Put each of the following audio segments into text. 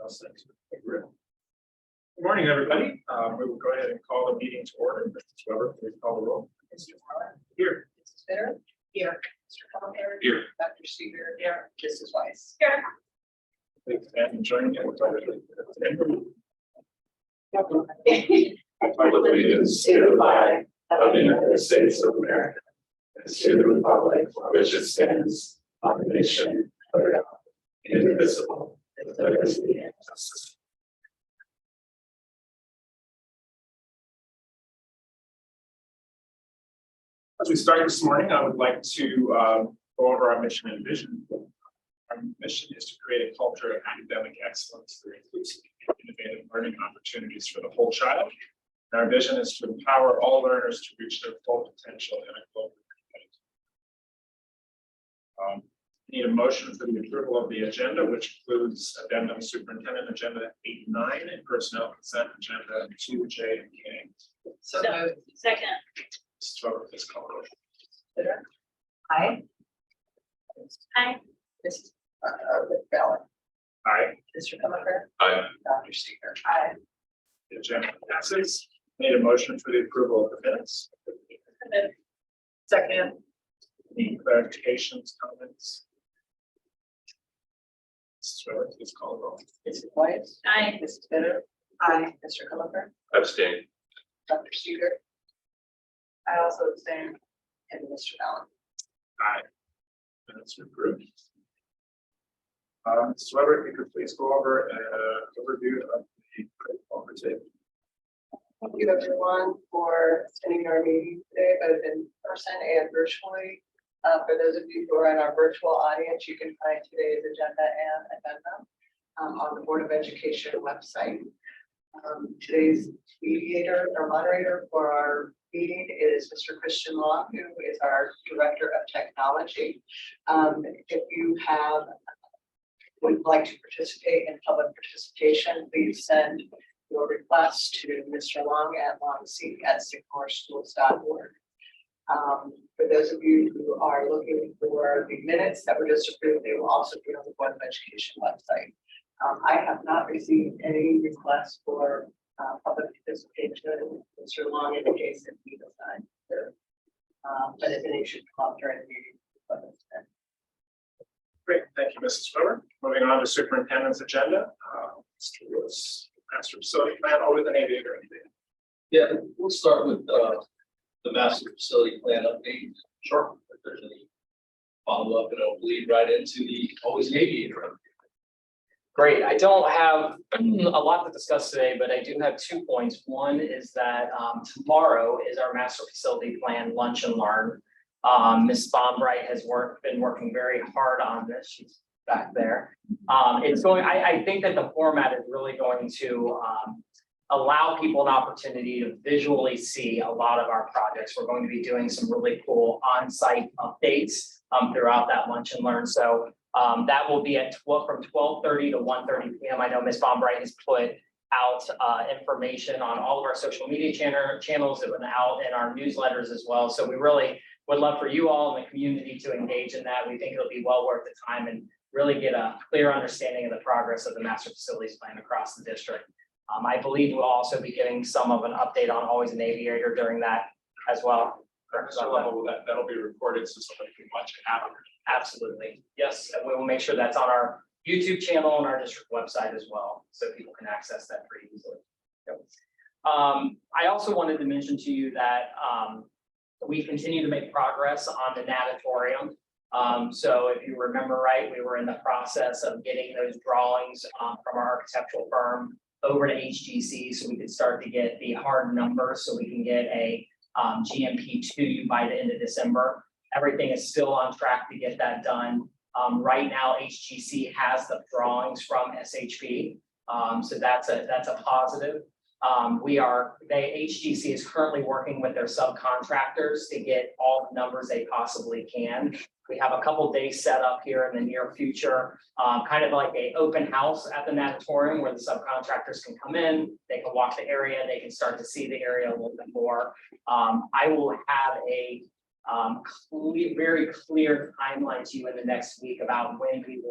Good morning, everybody. We will go ahead and call the meeting to order. Mrs. Weber, please call the roll. Mr. Moore. Here. Mrs. Bitter. Here. Mr. Comer. Here. Dr. Seeger. Here. Mrs. Weiss. Here. Please stand and join me. I allegiance to the flag of the United States of America, and to the republic for which it stands, one nation, under God, indivisible, with liberty and justice. As we start this morning, I would like to go over our mission and vision. Our mission is to create a culture of academic excellence through inclusive and innovative learning opportunities for the whole child. And our vision is to empower all learners to reach their full potential in a global community. Need a motion for the approval of the agenda, which includes addendum superintendent agenda 8 and 9 and personnel consent agenda 2J and K. So moved. Second. Mrs. Weber, please call the roll. Bitter. Aye. Aye. Mrs. Ballard. Aye. Mr. Comer. Aye. Dr. Seeger. Aye. The agenda passes. Need a motion for the approval of the minutes. Second. Any clarifications, comments? Mrs. Weber, please call the roll. Mrs. Weiss. Aye. Mrs. Bitter. Aye. Mr. Comer. Abstain. Dr. Seeger. I also abstain. And Mr. Allen. Aye. Minutes are approved. Mrs. Weber, if you could please go over an overview of the protocol for today. Thank you, everyone, for attending our meeting today, both in person and virtually. For those of you who are in our virtual audience, you can find today's agenda and addendum on the Board of Education website. Today's mediator or moderator for our meeting is Mr. Christian Long, who is our Director of Technology. If you would like to participate in public participation, please send your request to Mr. Long at longseek@sycamoreschools.org. For those of you who are looking for the minutes that were just approved, they will also be on the Board of Education website. I have not received any requests for public participation. Mr. Long indicates that he does not. But if any should come up during the meeting. Great, thank you, Mrs. Weber. Moving on to superintendent's agenda. Mr. Lewis, master facility plan, with an aviator. Yeah, we'll start with the master facility plan update. Sure. If there's any follow-up, and it'll lead right into the always an aviator update. Great. I don't have a lot to discuss today, but I do have 2 points. One is that tomorrow is our master facility plan lunch and learn. Ms. Bombright has been working very hard on this. She's back there. I think that the format is really going to allow people an opportunity to visually see a lot of our projects. We're going to be doing some really cool on-site updates throughout that lunch and learn. So that will be at from 12:30 to 1:30 p.m. I know Ms. Bombright has put out information on all of our social media channels. It went out in our newsletters as well. So we really would love for you all in the community to engage in that. We think it'll be well worth the time and really get a clear understanding of the progress of the master facilities plan across the district. I believe we'll also be giving some of an update on always an aviator during that as well. So that'll be recorded so somebody can watch it after. Absolutely. Yes, and we will make sure that's on our YouTube channel and our district website as well, so people can access that pretty easily. Yep. I also wanted to mention to you that we continue to make progress on the natatorium. So if you remember right, we were in the process of getting those drawings from our architectural firm over to HGC so we could start to get the hard numbers so we can get a GMP2 by the end of December. Everything is still on track to get that done. Right now, HGC has the drawings from SHP, so that's a positive. HGC is currently working with their subcontractors to get all the numbers they possibly can. We have a couple days set up here in the near future, kind of like an open house at the natatorium where the subcontractors can come in, they can walk the area, they can start to see the area a little bit more. I will have a very clear timeline to you in the next week about when we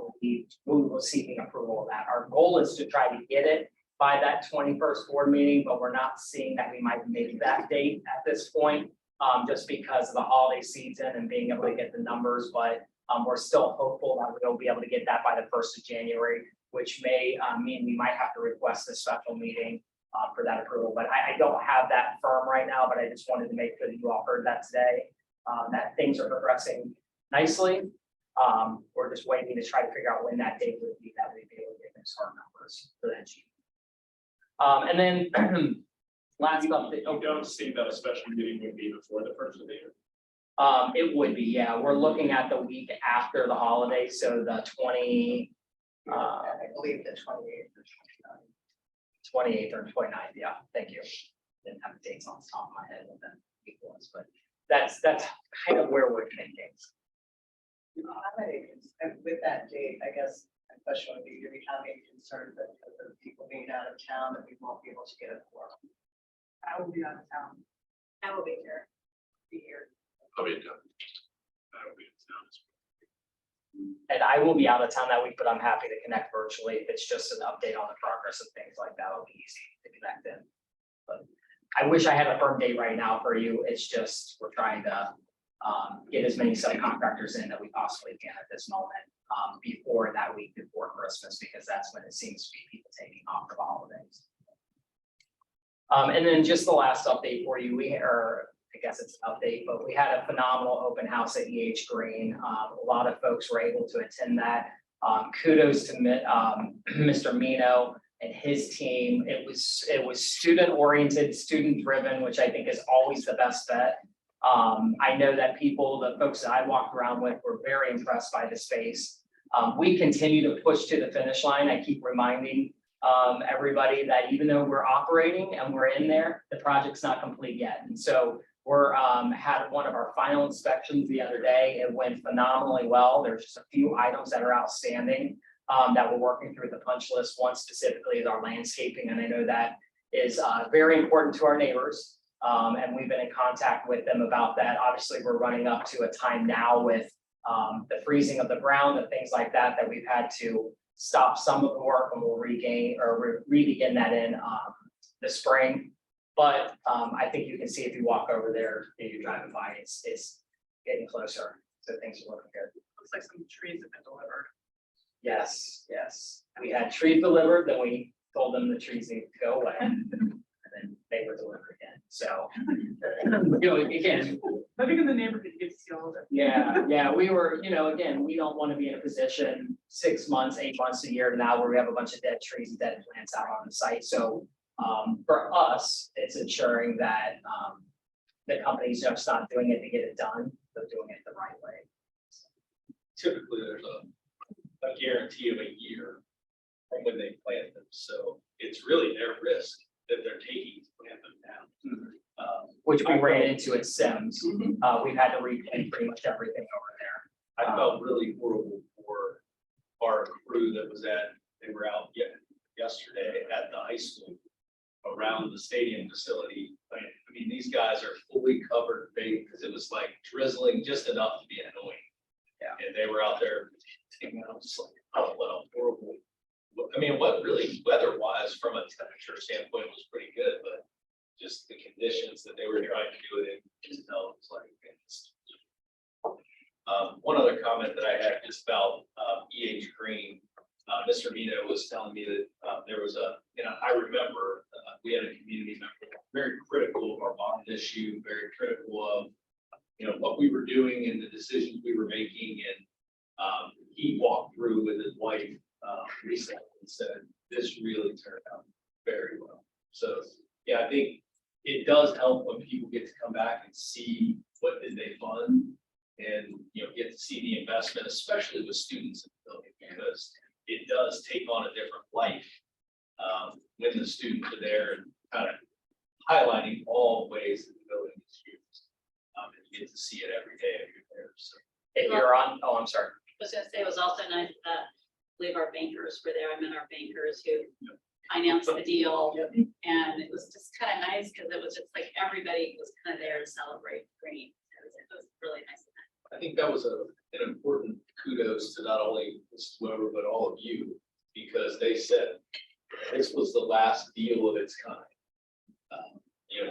will seeking approval of that. Our goal is to try to get it by that 21st board meeting, but we're not seeing that we might make that date at this point, just because of the holiday season and being able to get the numbers, but we're still hopeful that we'll be able to get that by the 1st of January, which may mean we might have to request a special meeting for that approval. But I don't have that firm right now, but I just wanted to make sure that you all heard that today, that things are progressing nicely. We're just waiting to try to figure out when that date would be, that we'd be able to get those hard numbers for that sheet. And then last update. You don't see that a special meeting would be before the 1st of the year. It would be, yeah. We're looking at the week after the holiday, so the 20. I believe the 28th or 28th or 29th, yeah, thank you. Didn't have the dates on the top of my head what that week was, but that's kind of where we're thinking. How many, with that date, I guess, my question would be, do we have any concerns that because of people being out of town that we won't be able to get a quorum? I will be out of town. I will be here. Be here. I'll be done. That'll be in town. And I will be out of town that week, but I'm happy to connect virtually. If it's just an update on the progress of things like that, it'll be easy to connect in. But I wish I had a firm date right now for you. It's just, we're trying to get as many subcontractors in that we possibly can at this moment, before that week before Christmas, because that's when it seems to be people taking off for the holidays. And then just the last update for you, I guess it's an update, but we had a phenomenal open house at EH Green. A lot of folks were able to attend that. Kudos to Mr. Mino and his team. It was student oriented, student driven, which I think is always the best bet. I know that the folks that I walked around with were very impressed by the space. We continue to push to the finish line. I keep reminding everybody that even though we're operating and we're in there, the project's not complete yet. And so we're had one of our final inspections the other day. It went phenomenally well. There's just a few items that are outstanding that we're working through the punch list. One specifically is our landscaping, and I know that is very important to our neighbors. And we've been in contact with them about that. Obviously, we're running up to a time now with the freezing of the ground and things like that, that we've had to stop some of the work, and we'll re-begin that in the spring. But I think you can see if you walk over there, if you drive by, it's getting closer. So things are looking good. Looks like some trees have been delivered. Yes, yes. We had trees delivered, then we told them the trees need to go away. And then they were delivered again. So, again. Living in the neighborhood, you get to see all of it. Yeah, we were, again, we don't want to be in a position 6 months, 8 months, a year now where we have a bunch of dead trees and dead plants out on the site. So for us, it's ensuring that the company's just not doing it to get it done, but doing it the right way. Typically, there's a guarantee of a year from when they plant them. So it's really their risk that they're taking to plant them down. Which we ran into at Sims. We've had to replant pretty much everything over there. I felt really horrible for our crew that they were out yesterday at the high school around the stadium facility. I mean, these guys are fully covered because it was like drizzling just enough to be annoying. Yeah. And they were out there taking out just like, oh, what a horrible. I mean, what really weather-wise from a temperature standpoint was pretty good, but just the conditions that they were trying to do it in, it was like. One other comment that I had just about EH Green. Mr. Mino was telling me that there was I remember we had a community member very critical of our bond issue, very critical of, what we were doing and the decisions we were making. And he walked through with his wife recently and said, this really turned out very well. So, yeah, I think it does help when people get to come back and see what did they fund and, get to see the investment, especially with students in the building, because it does take on a different life when the students are there and kind of highlighting all the ways that the building is used. And you get to see it every day if you're there. So If you're on, I'm sorry. I was gonna say, it was also nice that I believe our bankers were there. I met our bankers who financed the deal. And it was just kind of nice because it was just like everybody was kind of there to celebrate Green. It was really I think that was an important kudos to not only Mrs. Weber, but all of you, because they said this was the last deal of its kind.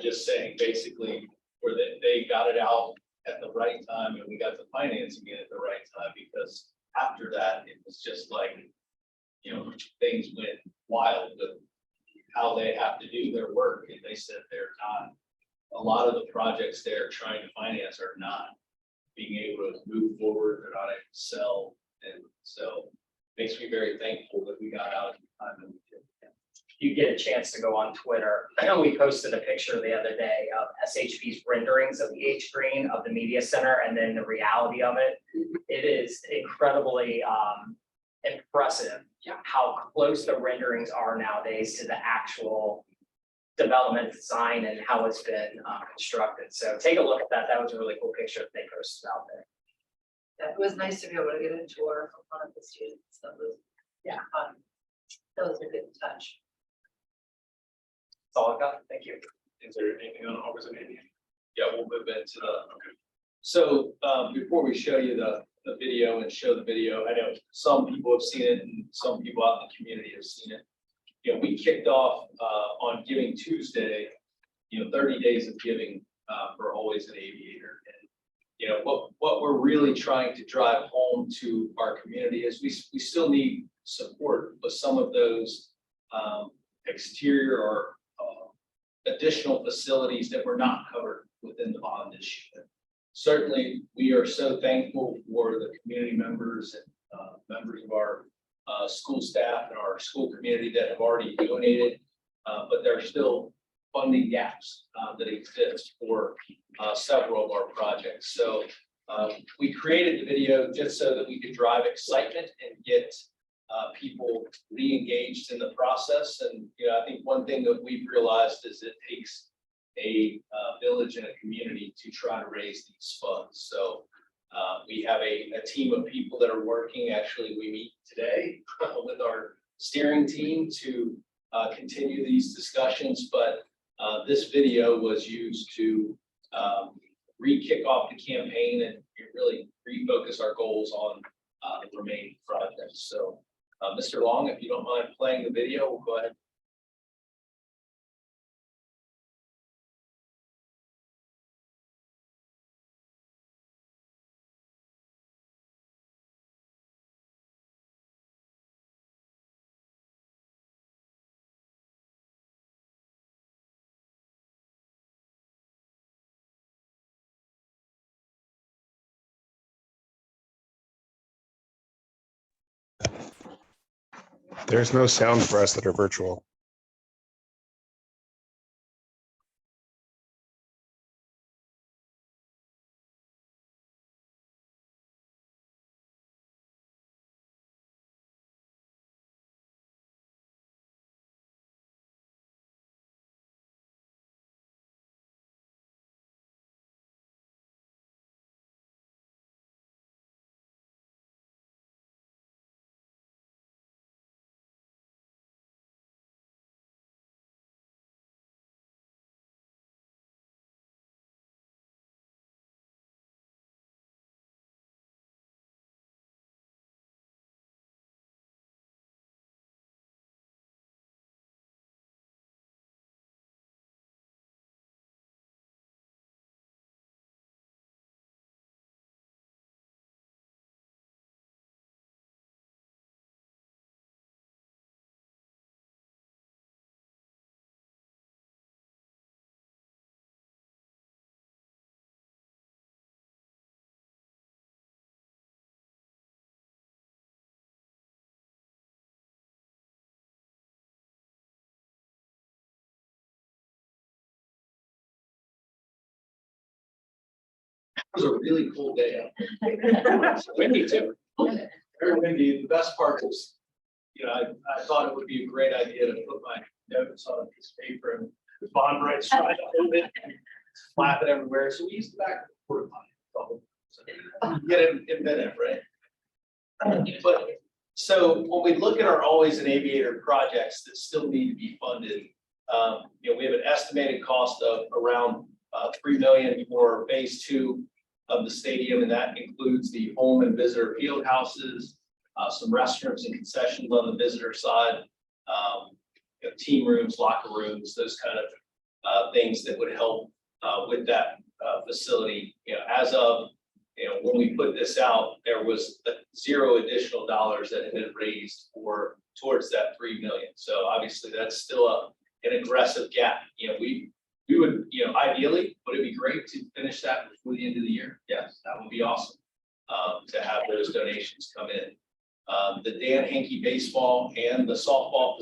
Just saying basically where they got it out at the right time and we got the financing in at the right time, because after that, it was just like, things went wild with how they have to do their work. And they said they're not, a lot of the projects they're trying to finance are not being able to move forward, they're not able to sell. And so makes me very thankful that we got out at the time that we did. You get a chance to go on Twitter. I know we posted a picture the other day of SHP's renderings of the H Green of the media center and then the reality of it. It is incredibly impressive how close the renderings are nowadays to the actual development design and how it's been constructed. So take a look at that. That was a really cool picture that they posted out there. Yeah, it was nice to be able to get a tour from one of the students. That was, fun. That was a good touch. That's all I've got. Thank you. Is there anything on August and Amy? Yeah, we'll move into the, so before we show you the video and show the video, I know some people have seen it and some people out in the community have seen it. We kicked off on Giving Tuesday, 30 days of giving for Always an Aviator. And what we're really trying to drive home to our community is we still need support with some of those exterior or additional facilities that were not covered within the bond issue. Certainly, we are so thankful for the community members and members of our school staff and our school community that have already donated, but there are still funding gaps that exist for several of our projects. So we created the video just so that we could drive excitement and get people re-engaged in the process. And I think one thing that we've realized is it takes a village and a community to try to raise these funds. So we have a team of people that are working. Actually, we meet today with our steering team to continue these discussions. But this video was used to re-kick off the campaign and really refocus our goals on the remaining projects. So Mr. Long, if you don't mind playing the video, we'll go ahead. There's no sound for us that are virtual. It was a really cool day. Windy too. Very windy. The best part was, I thought it would be a great idea to put my notes on a piece of paper and the bond rights right a little bit, flap it everywhere. So we used the back of the porta potty. So get it embedded, right? But so when we look at our Always an Aviator projects that still need to be funded, we have an estimated cost of around $3 million for phase 2. of the stadium, and that includes the home and visitor field houses, some restrooms and concessions on the visitor side, team rooms, locker rooms, those kind of things that would help with that facility. As of when we put this out, there was zero additional dollars that had been raised towards that 3 million. So obviously that's still an aggressive gap. We would, ideally, would it be great to finish that before the end of the year? Yes, that would be awesome to have those donations come in. The Dan Hankey baseball and the softball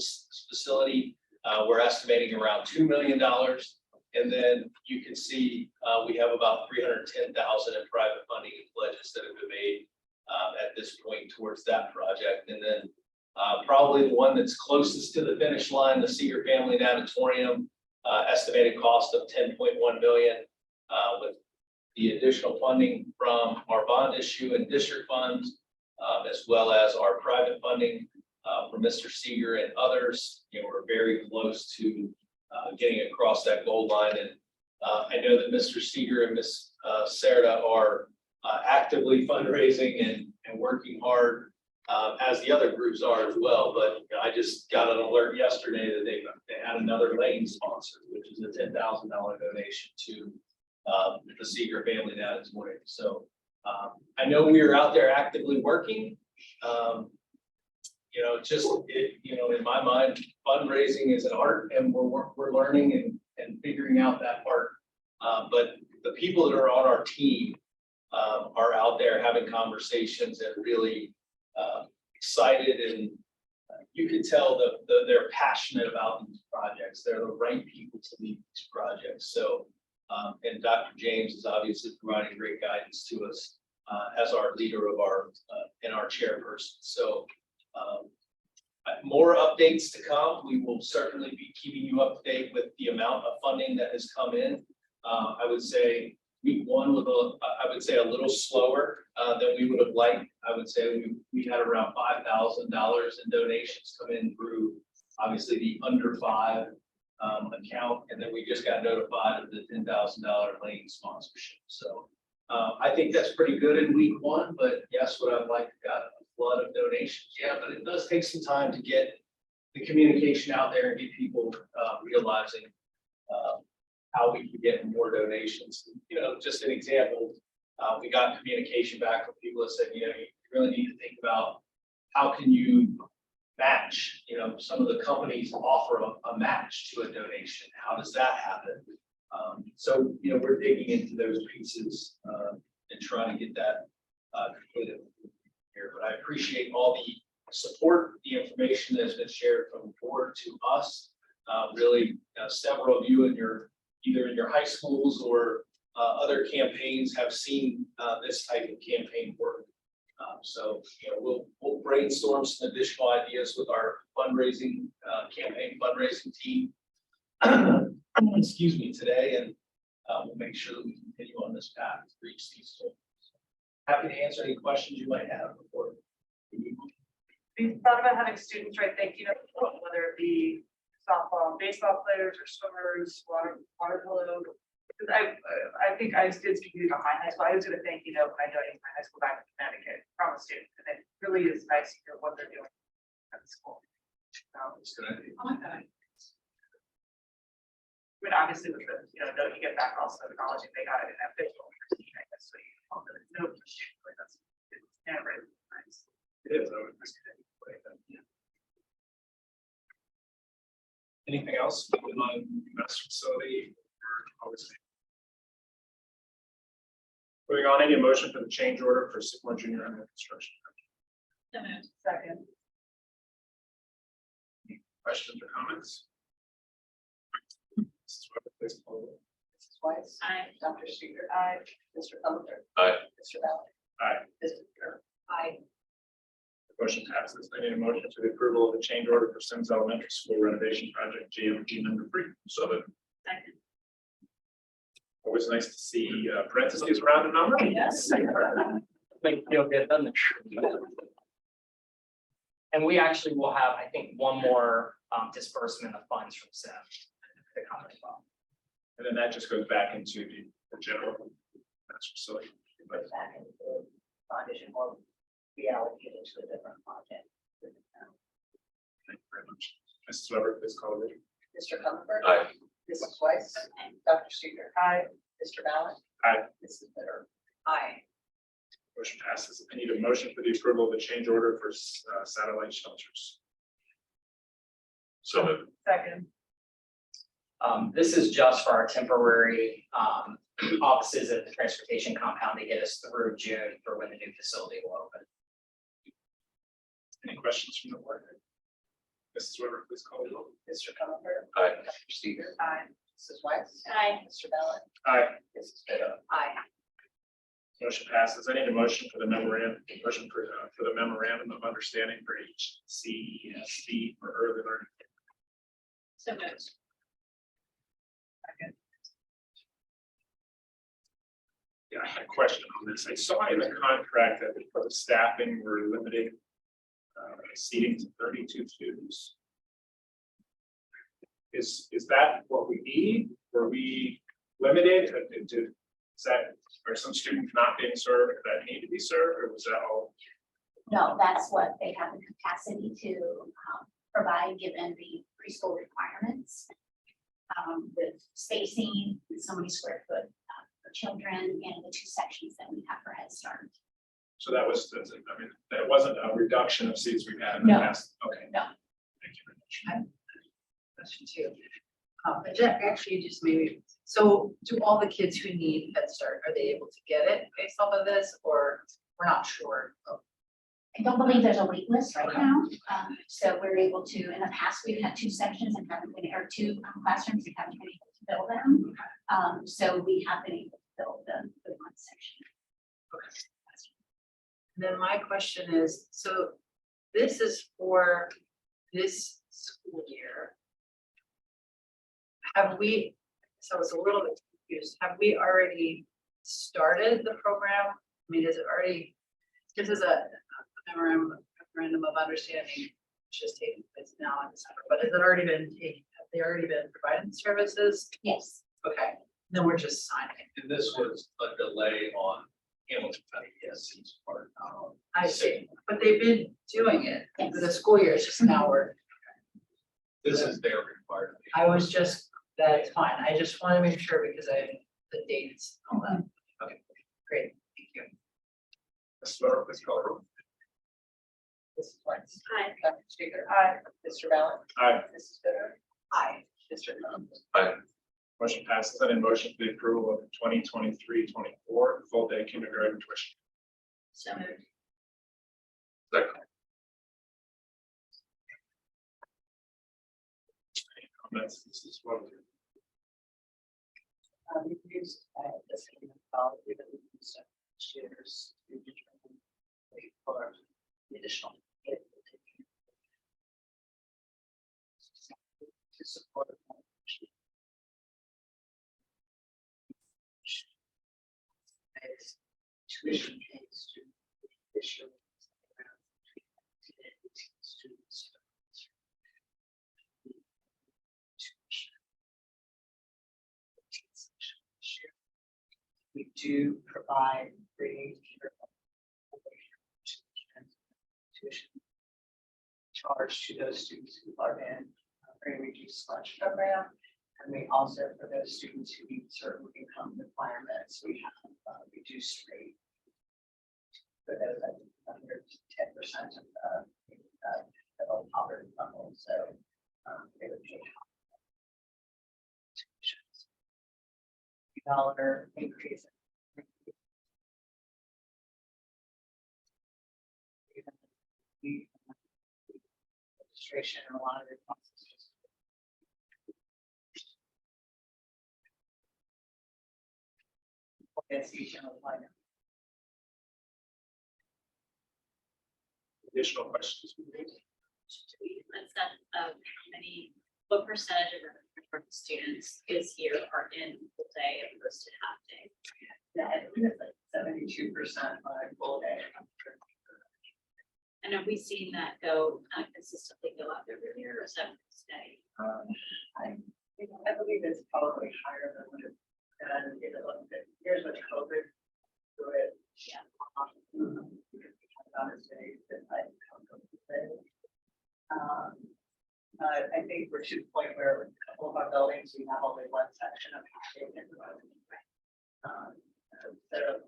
facility, we're estimating around $2 million. And then you can see we have about 310,000 in private funding and pledges that have been made at this point towards that project. And then probably the one that's closest to the finish line, the Seeger Family Natatorium, estimated cost of 10.1 million, with the additional funding from our bond issue and district funds, as well as our private funding from Mr. Seeger and others. We're very close to getting across that goal line. And I know that Mr. Seeger and Ms. Serta are actively fundraising and working hard, as the other groups are as well. But I just got an alert yesterday that they had another lane sponsor, which is a $10,000 donation to the Seeger Family Natatorium. So I know we are out there actively working. In my mind, fundraising is an art, and we're learning and figuring out that part. But the people that are on our team are out there having conversations and really excited, and you can tell that they're passionate about these projects. They're the right people to lead these projects. So, and Dr. James is obviously providing great guidance to us as our leader of our and our chairperson. So. More updates to come. We will certainly be keeping you up to date with the amount of funding that has come in. I would say week one was a little slower than we would have liked. I would say we had around $5,000 in donations come in through obviously the under 5 account, and then we just got notified of the $10,000 lane sponsorship. So I think that's pretty good in week one. But yes, what I'd like to got flood of donations. Yeah, but it does take some time to get the communication out there and get people realizing how we can get more donations. Just an example, we got communication back from people that said, you really need to think about how can you match. Some of the companies offer a match to a donation. How does that happen? So we're digging into those pieces and trying to get that completed here. But I appreciate all the support, the information that has been shared from the board to us. Really, several of you either in your high schools or other campaigns have seen this type of campaign work. So we'll brainstorm some additional ideas with our fundraising campaign fundraising team. Excuse me, today, and we'll make sure that we continue on this path to reach these goals. Happy to answer any questions you might have before we move on. We thought about having students write thank you notes, whether it be softball, baseball players, or swimmers, water polo. I think I did speak about my high school. I was going to thank you note when I joined my high school back in Connecticut from a student, and it really is nice to hear what they're doing at the school. It's gonna be- I like that. I mean, obviously, with the note you get back, also acknowledging they got it in that visual. I guess so. You call it a note for students, like that's really nice. It is. Anything else on master facility or policy? Moving on, any motion for the change order for Sycamore Junior Under Construction? So moved. Second. Questions or comments? Mrs. Weber, please call the roll. Mrs. Weiss. Aye. Dr. Seeger. Aye. Mr. Comer. Aye. Mr. Valley. Aye. Mr. Kerr. Aye. The motion passes. I need a motion to the approval of the change order for Sims Elementary School renovation project GMP number 3. So that Second. always nice to see parentheses around a number. Yes. Make feel good, doesn't it? And we actually will have, I think, one more disbursement of funds from SIM to come as well. And then that just goes back into the general master facility. put back into the foundation or reallocate it to a different project. Thank you very much. Mrs. Weber, please call the roll. Mr. Comer. Aye. Mrs. Weiss. Dr. Seeger. Aye. Mr. Mallon. Aye. Mrs. Bitter. Aye. Motion passes. I need a motion for the approval of the change order for satellite shelters. So moved. Second. This is just for our temporary offices at the transportation compound to get us through June for when the new facility will open. Any questions from the board? Mrs. Weber, please call the roll. Mr. Comer. Aye. Dr. Seeger. Aye. Mrs. Weiss. Aye. Mr. Mallon. Aye. Mrs. Bitter. Aye. Motion passes. I need a motion for the memorandum, for the memorandum of understanding for HCSD for early learning. So moved. Yeah, I had a question on this. I saw in the contract that for the staffing, we're limiting seating to 32 students. Is that what we need? Were we limited? Is that, are some students not being served that need to be served, or was that all? No, that's what they have the capacity to provide, given the preschool requirements. With spacing, so many square foot for children, and the 2 sections that we have for Head Start. So that was, I mean, that wasn't a reduction of seats we've had in the No. past. Okay. No. Thank you very much. Question two. But Jack, actually just maybe, so do all the kids who need Head Start, are they able to get it based off of this, or we're not sure? I don't believe there's a wait list right now. So we're able to, in the past, we've had 2 sections and haven't been, or 2 classrooms and haven't been able to fill them. So we have been able to fill the 1 section. Then my question is, so this is for this school year. Have we, so I was a little bit confused, have we already started the program? I mean, is it already, this is a memorandum of understanding, which is taking place now in December, but has it already been taken, have they already been providing services? Yes. Okay, then we're just signing. And this was a delay on Hamilton County ESC's part. I see, but they've been doing it for the school year, it's just now we're, This is their requirement. I was just, that's fine, I just want to make sure because the dates, all that. Okay, great, thank you. Mrs. Weber, please call the roll. Mrs. Weiss. Aye. Dr. Seeger. Aye. Mr. Mallon. Aye. Mrs. Bitter. Aye. Mr. Comer. Aye. Motion passes. I need a motion for the approval of 2023-24 full day kindergarten tuition. So moved. Second. Any comments? Mrs. Weber. We've used this methodology that we've used years to determine for the additional. To support. Tuition pays to issue. Students. We do provide free tuition charge to those students who are in a very reduced lunch program. And we also, for those students who meet certain income requirements, we have a reduced rate. For those at under 10% of the poverty level, so they would pay $2 increase. Registration and a lot of the processes. Yes, each and one. Additional questions? Let's set how many, what percentage of our students this year are in full day as opposed to half day? Yeah, it's like 72% on a full day. And have we seen that go consistently go up every year, or is that steady? I believe it's probably higher than what it, and it looked at, here's what COVID through it times we have only one section of half-day kindergarten. Instead of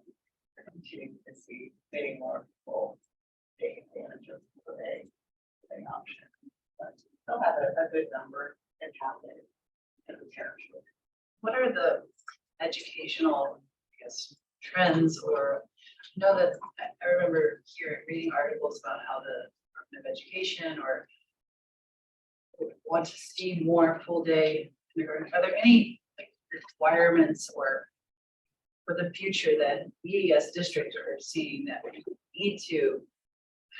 continuing to see many more people taking advantage of the day option. But they'll have a good number in half-day in the parish. What are the educational, I guess, trends, or I know that I remember reading articles about how the Department of Education or would want to see more full day kindergarten. Are there any like requirements or for the future that we as districts are seeing that we need to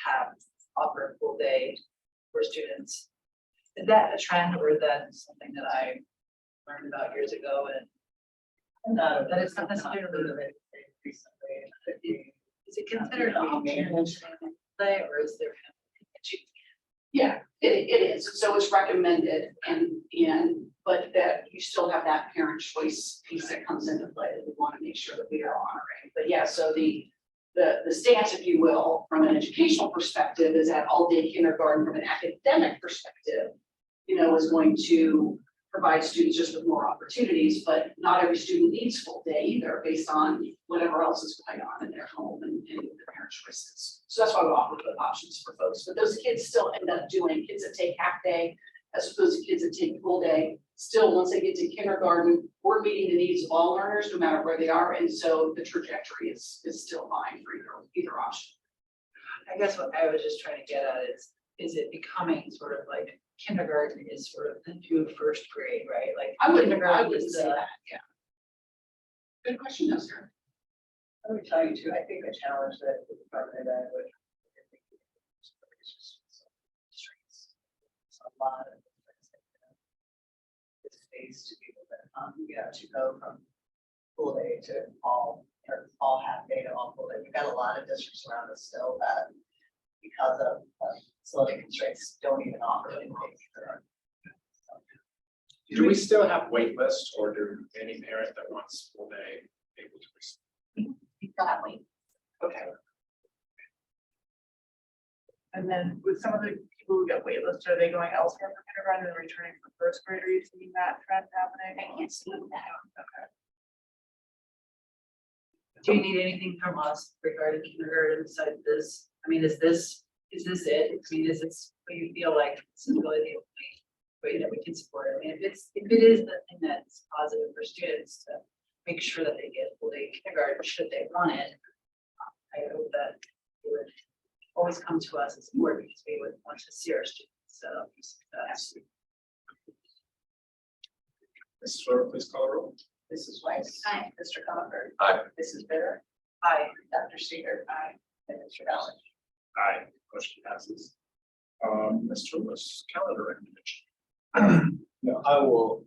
have offer full day for students? Is that a trend, or is that something that I learned about years ago and that it's not necessarily recently? Is it considered play, or is there? Yeah, it is. So it's recommended but that you still have that parent choice piece that comes into play that we want to make sure that we are honoring. But yeah, so the stance, if you will, from an educational perspective is that all day kindergarten from an academic perspective, is going to provide students just with more opportunities, but not every student needs full day either based on whatever else is going on in their home and their parent choices. So that's why we offer both options for folks, but those kids still end up doing, kids that take half day as opposed to kids that take full day. Still, once they get to kindergarten, we're meeting the needs of all learners, no matter where they are. And so the trajectory is still fine for either option. I guess what I was just trying to get at is it becoming sort of like kindergarten is sort of the new first grade, right? Like I wouldn't is say that, yeah. Good question, no, sir. Let me tell you too, I think the challenge that the Department of Ed would. It's a lot of. The space to be able to, to go from full day to all half day to all full day. We've got a lot of districts around us still that because of facility constraints don't even offer anything. Do we still have wait lists, or do any parent that wants full day able to receive? Gladly. Okay. And then with some of the people who get waitlisted, are they going elsewhere for kindergarten and returning for first grade? Are you seeing that trend happening? I can't speak to that. Okay. Do you need anything from us regarding kindergarten besides this? I mean, is this it? I mean, is this what you feel like this is really the only way that we can support it? I mean, if it is the thing that's positive for students to make sure that they get full day kindergarten, should they want it, I hope that they would always come to us as support because we would want to see our students success. Mrs. Fleur, please call the roll. Mrs. Weiss. Aye. Mr. Comer. Aye. Mrs. Bitter. Aye. Dr. Seeger. Aye. And Mr. Allen. Aye, motion passes. Mr. Lewis, calendar recommendation. Now, I will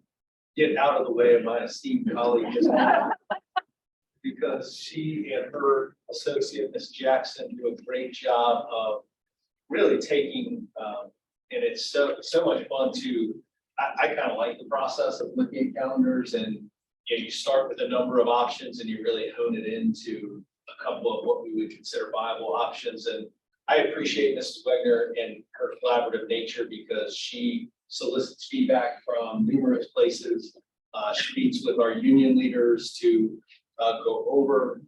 get out of the way of my esteemed colleague, Ms. Hall, because she and her associate, Ms. Jackson, do a great job of really taking, and it's so much fun to, I kind of like the process of looking at calendars, and you start with a number of options and you really hone it into a couple of what we would consider viable options. And I appreciate Mrs. Wegner and her collaborative nature because she solicits feedback from numerous places. She meets with our union leaders to go over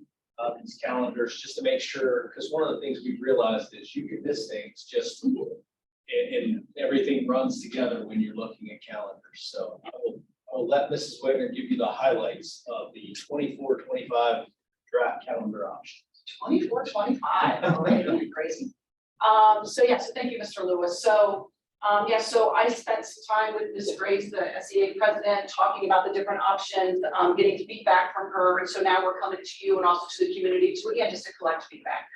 these calendars just to make sure, because one of the things we've realized is you can miss things just and everything runs together when you're looking at calendars. So I will let Mrs. Wagner give you the highlights of the 24-25 draft calendar options. 24-25, all right, that'd be crazy. So thank you, Mr. Lewis. So so I spent some time with Ms. Grace, the SEA president, talking about the different options, getting feedback from her. And so now we're coming to you and also to the community to, again, just to collect feedback.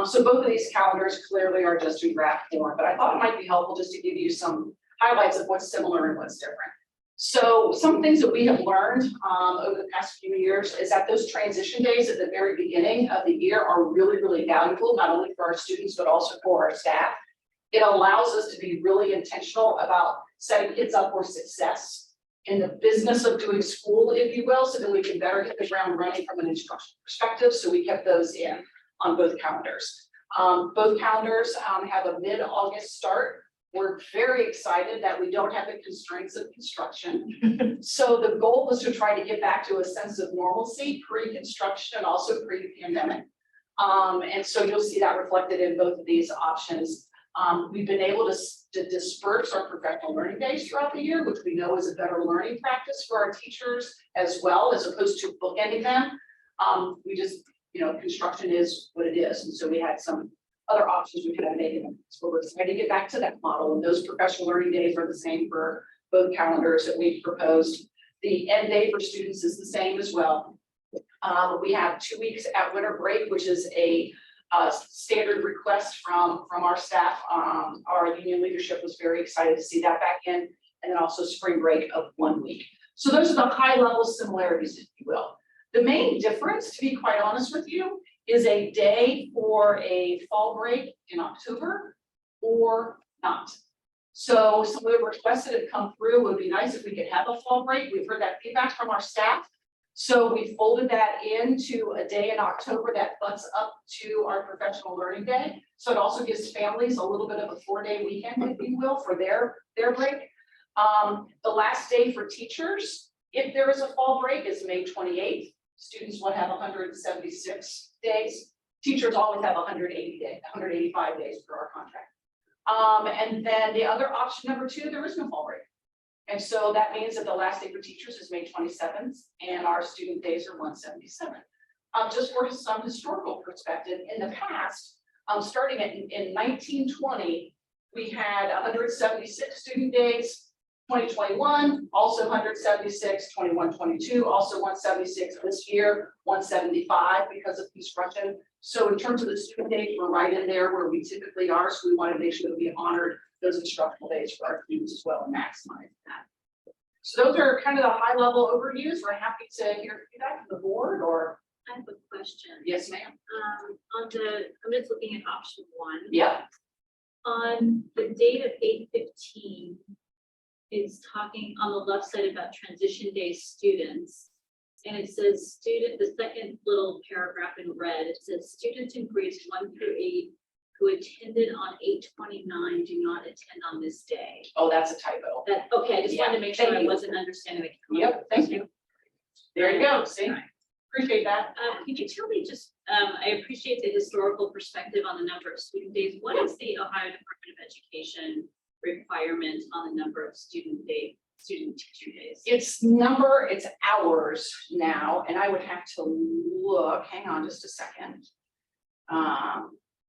So both of these calendars clearly are just in draft form, but I thought it might be helpful just to give you some highlights of what's similar and what's different. So some things that we have learned over the past few years is that those transition days at the very beginning of the year are really, really valuable, not only for our students, but also for our staff. It allows us to be really intentional about setting kids up for success in the business of doing school, if you will, so that we can better hit the ground running from an instructional perspective. So we kept those in on both calendars. Both calendars have a mid-August start. we're very excited that we don't have the constraints of construction. So the goal is to try to get back to a sense of normalcy pre-construction and also pre-pandemic. And so you'll see that reflected in both of these options. We've been able to disperse our professional learning days throughout the year, which we know is a better learning practice for our teachers as well, as opposed to bookending them. We just, construction is what it is. And so we had some other options we could have made. So we're trying to get back to that model, and those professional learning days are the same for both calendars that we've proposed. The end day for students is the same as well. We have 2 weeks at winter break, which is a standard request from our staff. Our union leadership was very excited to see that back in, and then also spring break of 1 week. So those are the high level similarities, if you will. The main difference, to be quite honest with you, is a day for a fall break in October or not. So some of the requests that have come through, it would be nice if we could have a fall break. We've heard that feedback from our staff. So we folded that into a day in October that butts up to our professional learning day. So it also gives families a little bit of a 4-day weekend, if you will, for their break. The last day for teachers, if there is a fall break, is May 28th. Students will have 176 days. Teachers always have 185 days per our contract. And then the other option number 2, there is no fall break. And so that means that the last day for teachers is May 27th, and our student days are 177. Just for some historical perspective, in the past, starting in 1920, we had 176 student days. 2021, also 176, 21-22, also 176 this year, 175 because of construction. So in terms of the student days, we're right in there where we typically are. So we want to make sure that we honored those instructional days for our students as well and maximize that. So those are kind of the high level overviews. We're happy to hear feedback from the board or. I have a question. Yes, ma'am. I'm just looking at option 1. Yeah. On the date of 8/15, is talking on the left side about transition day students. And it says the second little paragraph in red, it says students in grades 1 through 8 who attended on 8/29 do not attend on this day. Oh, that's a typo. Okay, I just wanted to make sure Thank I you. wasn't understanding the. Yep, thank you. There you go. See, appreciate that. Could you tell me just, I appreciate the historical perspective on the number of student days. What is the Ohio Department of Education requirement on the number of student teacher days? It's hours now, and I would have to look, hang on just a second.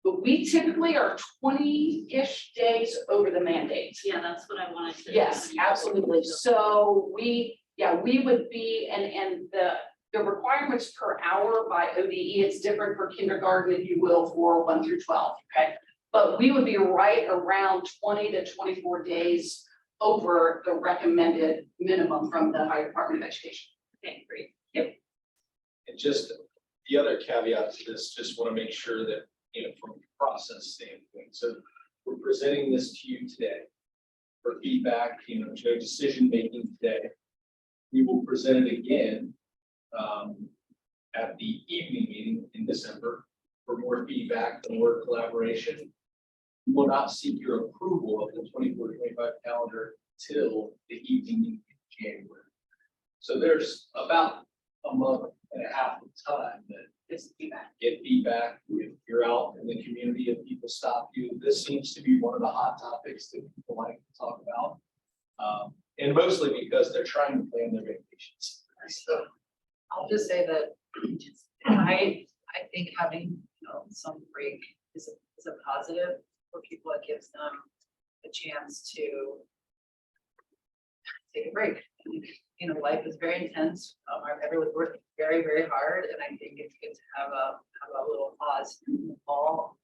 But we typically are 20-ish days over the mandate. Yeah, that's what I wanted to. Yes, absolutely. So we would be, and the requirements per hour by ODE, it's different for kindergarten, if you will, for 1 through 12, okay? But we would be right around 20 to 24 days over the recommended minimum from the Ohio Department of Education. Okay, great. Yep. And just the other caveat to this, just want to make sure that, from a process standpoint, so we're presenting this to you today for feedback, no decision making today. We will present it again at the evening meeting in December for more feedback and more collaboration. We will not seek your approval of the 24-25 calendar till the evening meeting in January. So there's about a month and a half of time that get feedback. If you're out in the community and people stop you, this seems to be one of the hot topics that people like to talk about. And mostly because they're trying to plan their vacations. So I'll just say that I think having, some break is a positive for people. It gives them a chance to take a break. Life is very intense. Everyone's working very, very hard, and I think it's good to have a little pause in the fall,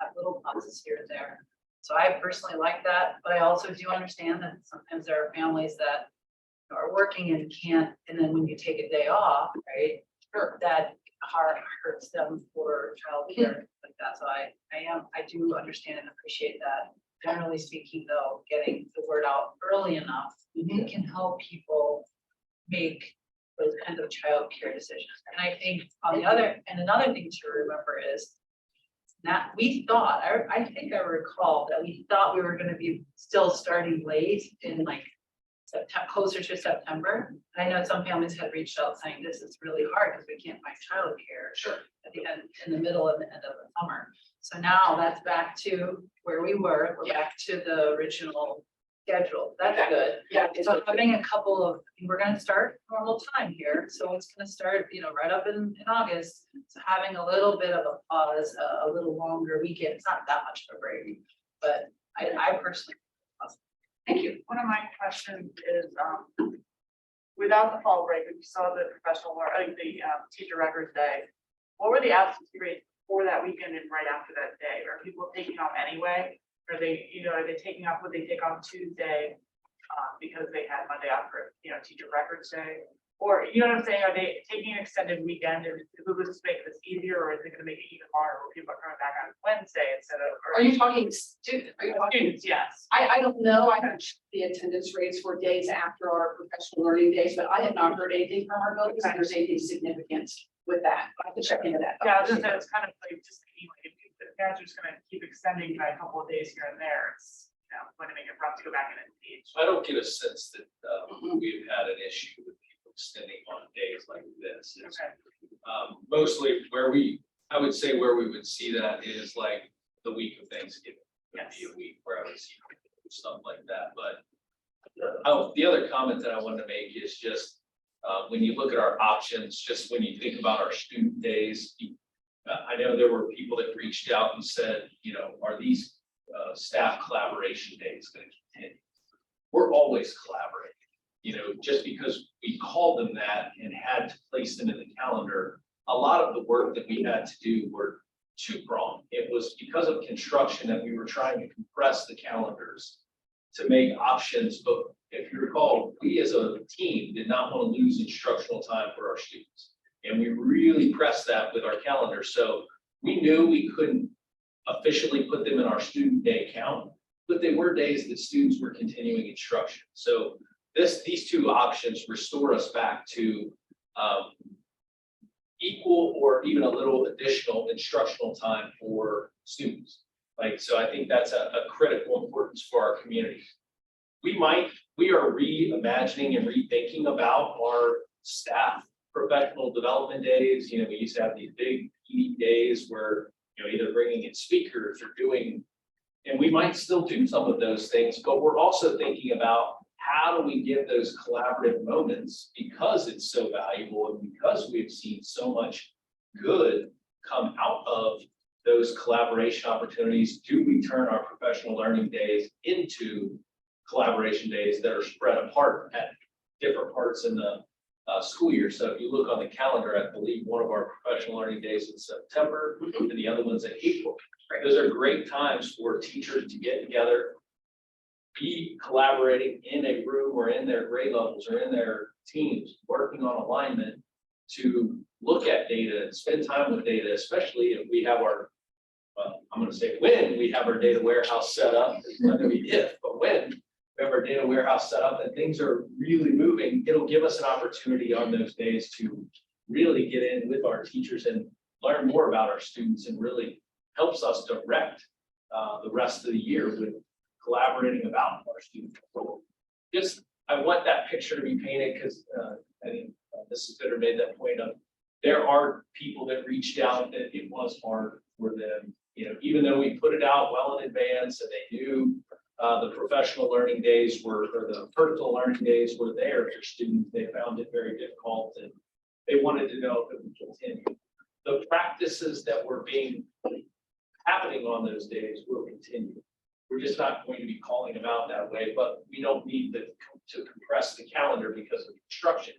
have little pauses here and there. So I personally like that, but I also do understand that sometimes there are families that are working and can't, and then when you take a day off, right, that hurts them for childcare like that. So I do understand and appreciate that. Generally speaking, though, getting the word out early enough can help people make those kinds of childcare decisions. And I think another thing to remember is Now, we thought, I think I recall that we thought we were gonna be still starting late in like September, closer to September. And I know some families had reached out saying this is really hard because we can't find childcare. Sure. At the end, in the middle of the end of the summer. So now that's back to where we were. We're back to the original schedule. That's Okay. good. Yeah. So having a couple of, we're gonna start normal time here, so it's gonna start, right up in August. So having a little bit of a pause, a little longer weekend, it's not that much of a break, but I personally. Thank you. One of my questions is, without the fall break, if you saw the professional, or like the teacher records day, what were the absentee rates for that weekend and right after that day? Are people taking off anyway? Are they, are they taking off, would they take on Tuesday because they had Monday off for, teacher records day? Or, you know what I'm saying? Are they taking an extended weekend and will this make this easier, or is it gonna make it even harder where people are coming back on Wednesday instead of? Are you talking student? Are you talking? Students, yes. I don't know. I haven't checked the attendance rates for days after our professional learning days, but I have not heard anything from our buildings that there's anything significant with that. I have to check into that. Yeah, it's kind of like just thinking like if the parents are just gonna keep extending by a couple of days here and there, it's going to make it rough to go back in and teach. I don't get a sense that we've had an issue with people extending on days like this. It's, Okay. mostly I would say where we would see that is like the week of Thanksgiving. Would be a week where I would see stuff like that, but the other comment that I wanted to make is just when you look at our options, just when you think about our student days, I know there were people that reached out and said, are these staff collaboration days going to continue? We're always collaborating, just because we called them that and had to place them in the calendar. A lot of the work that we had to do were two-pronged. It was because of construction that we were trying to compress the calendars to make options. But if you recall, we as a team did not want to lose instructional time for our students. And we really pressed that with our calendar. So we knew we couldn't officially put them in our student day count, but they were days that students were continuing instruction. So these two options restore us back to equal or even a little additional instructional time for students. So I think that's a critical importance for our community. We are reimagining and rethinking about our staff professional development days. We used to have these big PD days where, either bringing in speakers or doing, and we might still do some of those things, but we're also thinking about how do we give those collaborative moments, because it's so valuable and because we've seen so much good come out of those collaboration opportunities. Do we turn our professional learning days into collaboration days that are spread apart at different parts in the school year? So if you look on the calendar, I believe one of our professional learning days is September and the other one's in April. Those are great times for teachers to get together, be collaborating in a room or in their grade levels or in their teams, working on alignment to look at data and spend time with data, especially if we have our, I'm going to say when we have our data warehouse set up. It's not going to be if, but when we have our data warehouse set up and things are really moving, it'll give us an opportunity on those days to really get in with our teachers and learn more about our students, and really helps us direct the rest of the year with collaborating about our students. I want that picture to be painted because I think Mrs. Bitter made that point of there are people that reached out that it was hard for them. Even though we put it out well in advance and they knew the professional learning days or the personal learning days were there for students, they found it very difficult and they wanted to know if it would continue. The practices that were happening on those days will continue. We're just not going to be calling them out that way, but we don't need to compress the calendar because of construction.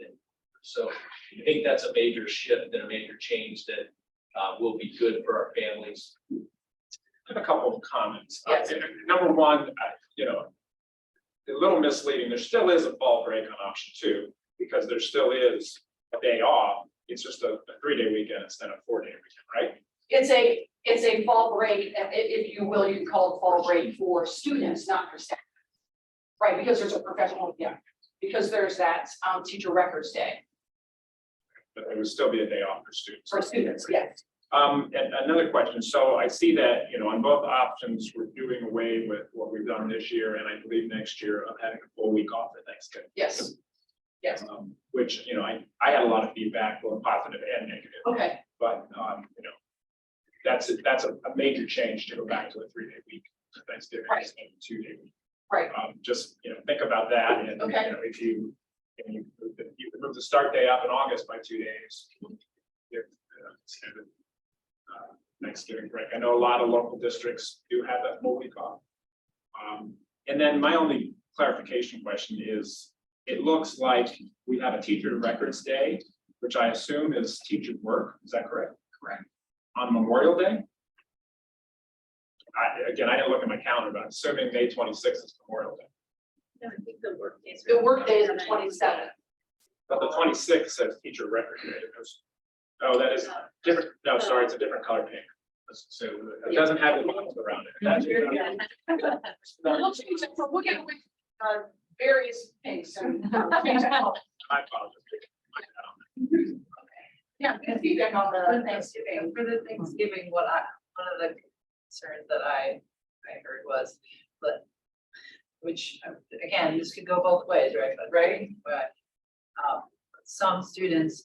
So I think that's a major shift and a major change that will be good for our families. I have a couple of comments. Yes. Number one, a little misleading. There still is a fall break on option 2 because there still is a day off. It's just a 3-day weekend instead of 4-day weekend, right? It's a fall break, if you will, you can call it fall break for students, not for staff. Right, because there's a professional, because there's that teacher records day But there would still be a day off for students. for students, yes. And another question, so I see that, on both options, we're doing away with what we've done this year, and I believe next year of having a full week off at Thanksgiving. Yes. Yes, Which, I had a lot of feedback, both positive and negative, okay, but, that's a major change to go back to a 3-day week, Thanksgiving, Right. instead of a 2-day week. right, Just, think about that, and, Okay. if you move the start day up in August by 2 days. Instead of, Thanksgiving break. I know a lot of local districts do have that full week off. And then my only clarification question is, it looks like we have a teacher records day, which I assume is teacher work. Is that correct? Correct. On Memorial Day? I didn't look at my calendar, but I'm assuming May 26th is Memorial Day. No, I think the work days. the work day is the 27th. But the 26th says teacher record day. Oh, that is different. No, sorry, it's a different color pink. So it doesn't have the lines around it. That's We'll change it from, we'll get with, various things and. change it out. I apologize. Yeah, and feedback on the Thanksgiving, Thanksgiving. for the Thanksgiving, one of the concerns that I heard was, but, which, again, this could go both ways, right, but, some students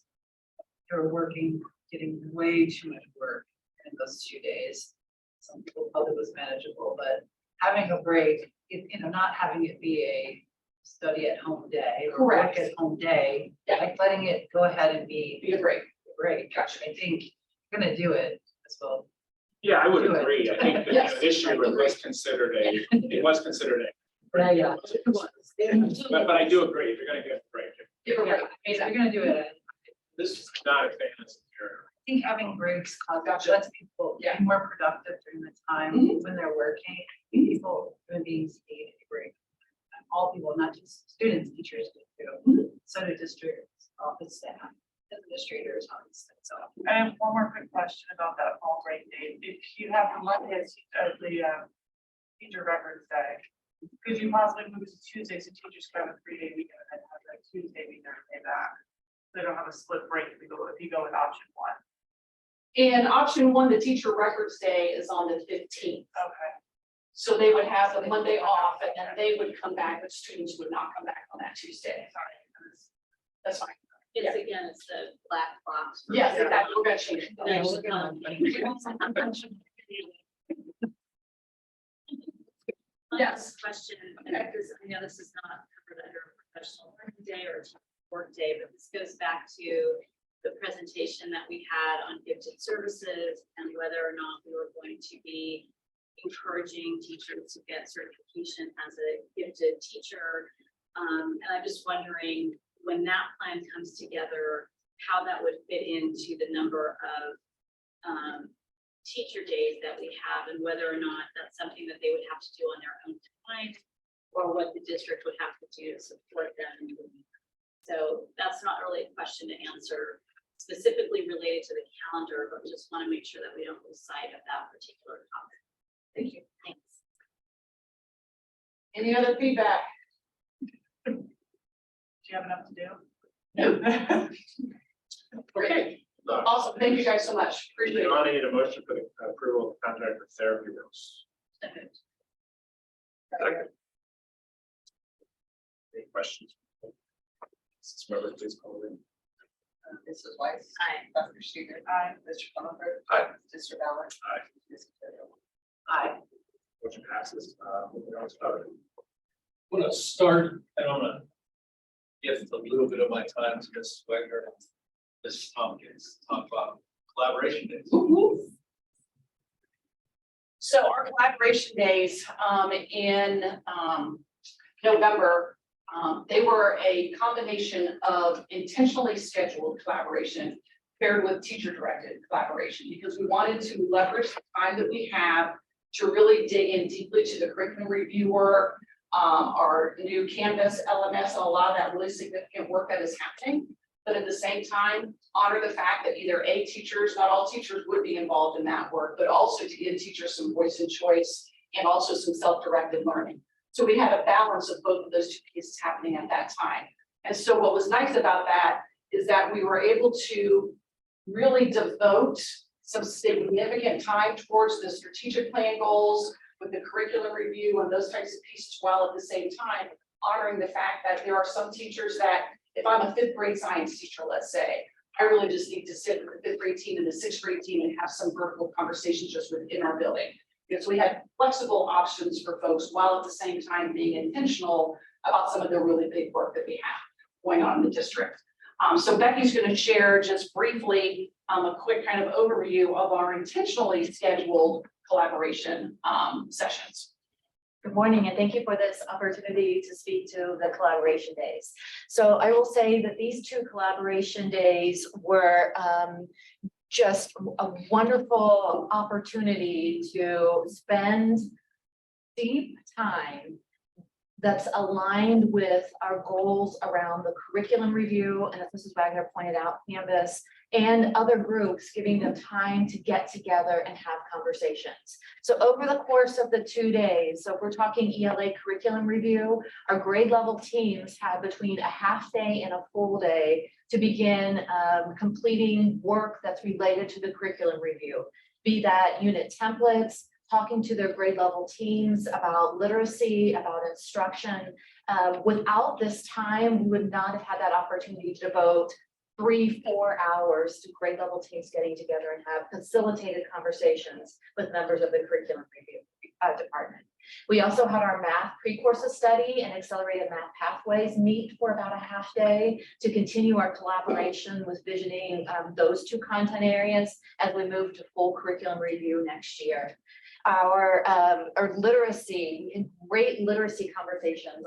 are working, getting way too much work in those 2 days. Some people felt it was manageable, but having a break, not having it be a study at home day or work Correct. at home day, Yeah. like letting it go ahead and be Be a break. great. Gotcha. I think you're gonna do it as well. Yeah, I would Do it. agree. I think that Yes, this year it was considered a. Yeah. But I do agree, if you're gonna get a break, Give a break. If you're gonna do it, this is not a fantasy area. I think having breaks Gotcha. lets people Yeah. be more productive during the time Mhm. when they're working. People, human beings need a break. And all people, not just students, teachers, do. So do districts, office staff, administrators, obviously, so. I have one more quick question about that fall break date. If you have the Monday as the teacher records day, could you possibly move it to Tuesday so teachers can have a 3-day weekend and then have a Tuesday week their day back? They don't have a split break if you go with option 1. In option 1, the teacher records day is on the 15th. Okay. So they would have the Monday off and then they would come back, but students would not come back on that Tuesday. Sorry. That's fine. It's again, it's the black box. Yes, exactly. We're gonna change it. Yes. Question, and because I know this is not covered under a professional learning day or a work day, but this goes back to the presentation that we had on gifted services and whether or not we were going to be encouraging teachers to get certification as a gifted teacher. And I'm just wondering, when that plan comes together, how that would fit into the number of teacher days that we have and whether or not that's something that they would have to do on their own time or what the district would have to do to support them. So that's not really a question to answer specifically related to the calendar, but just want to make sure that we don't lose sight of that particular topic. Thank you. Thanks. Any other feedback? Do you have enough to do? No. Okay, awesome. Thank you guys so much. Appreciate it. I need a motion for the approval of the contract for therapy rooms. Second. Second. Any questions? Mrs. Weber, please call it in. Mrs. Weiss. Aye. Dr. Seeger. Aye. Mr. Comer. Aye. Mr. Ballard. Aye. Mrs. Taylor. Aye. Motion passes. Moving on to other. I'm gonna start, I don't wanna give a little bit of my time to Ms. Wagner, Ms. Tompkins, talk about collaboration days. So our collaboration days in November, they were a combination of intentionally scheduled collaboration paired with teacher-directed collaboration, because we wanted to leverage the time that we have to really dig in deeply to the curriculum review work, our new Canvas, LMS, and a lot of that really significant work that is happening. But at the same time, honor the fact that either teachers, not all teachers would be involved in that work, but also to give teachers some voice and choice and also some self-directed learning. So we had a balance of both of those two pieces happening at that time. And so what was nice about that is that we were able to really devote some significant time towards the strategic plan goals with the curriculum review and those types of pieces, while at the same time honoring the fact that there are some teachers that, if I'm a fifth grade science teacher, let's say, I really just need to sit with the fifth grade team and the sixth grade team and have some virtual conversations just within our building. Because we had flexible options for folks while at the same time being intentional about some of the really big work that we have going on in the district. So Becky's going to share just briefly a quick kind of overview of our intentionally scheduled collaboration sessions. Good morning, and thank you for this opportunity to speak to the collaboration days. So I will say that these two collaboration days were just a wonderful opportunity to spend deep time that's aligned with our goals around the curriculum review, and as Mrs. Wagner pointed out, Canvas, and other groups, giving them time to get together and have conversations. So over the course of the 2 days, so if we're talking ELA curriculum review, our grade level teams had between a half day and a full day to begin completing work that's related to the curriculum review, be that unit templates, talking to their grade level teams about literacy, about instruction. Without this time, we would not have had that opportunity to devote 3-4 hours to grade level teams getting together and have facilitated conversations with members of the curriculum review department. We also had our math pre-courses study and accelerated math pathways meet for about a half day to continue our collaboration with visioning those two content areas as we move to full curriculum review next year. Our literacy, great literacy conversations,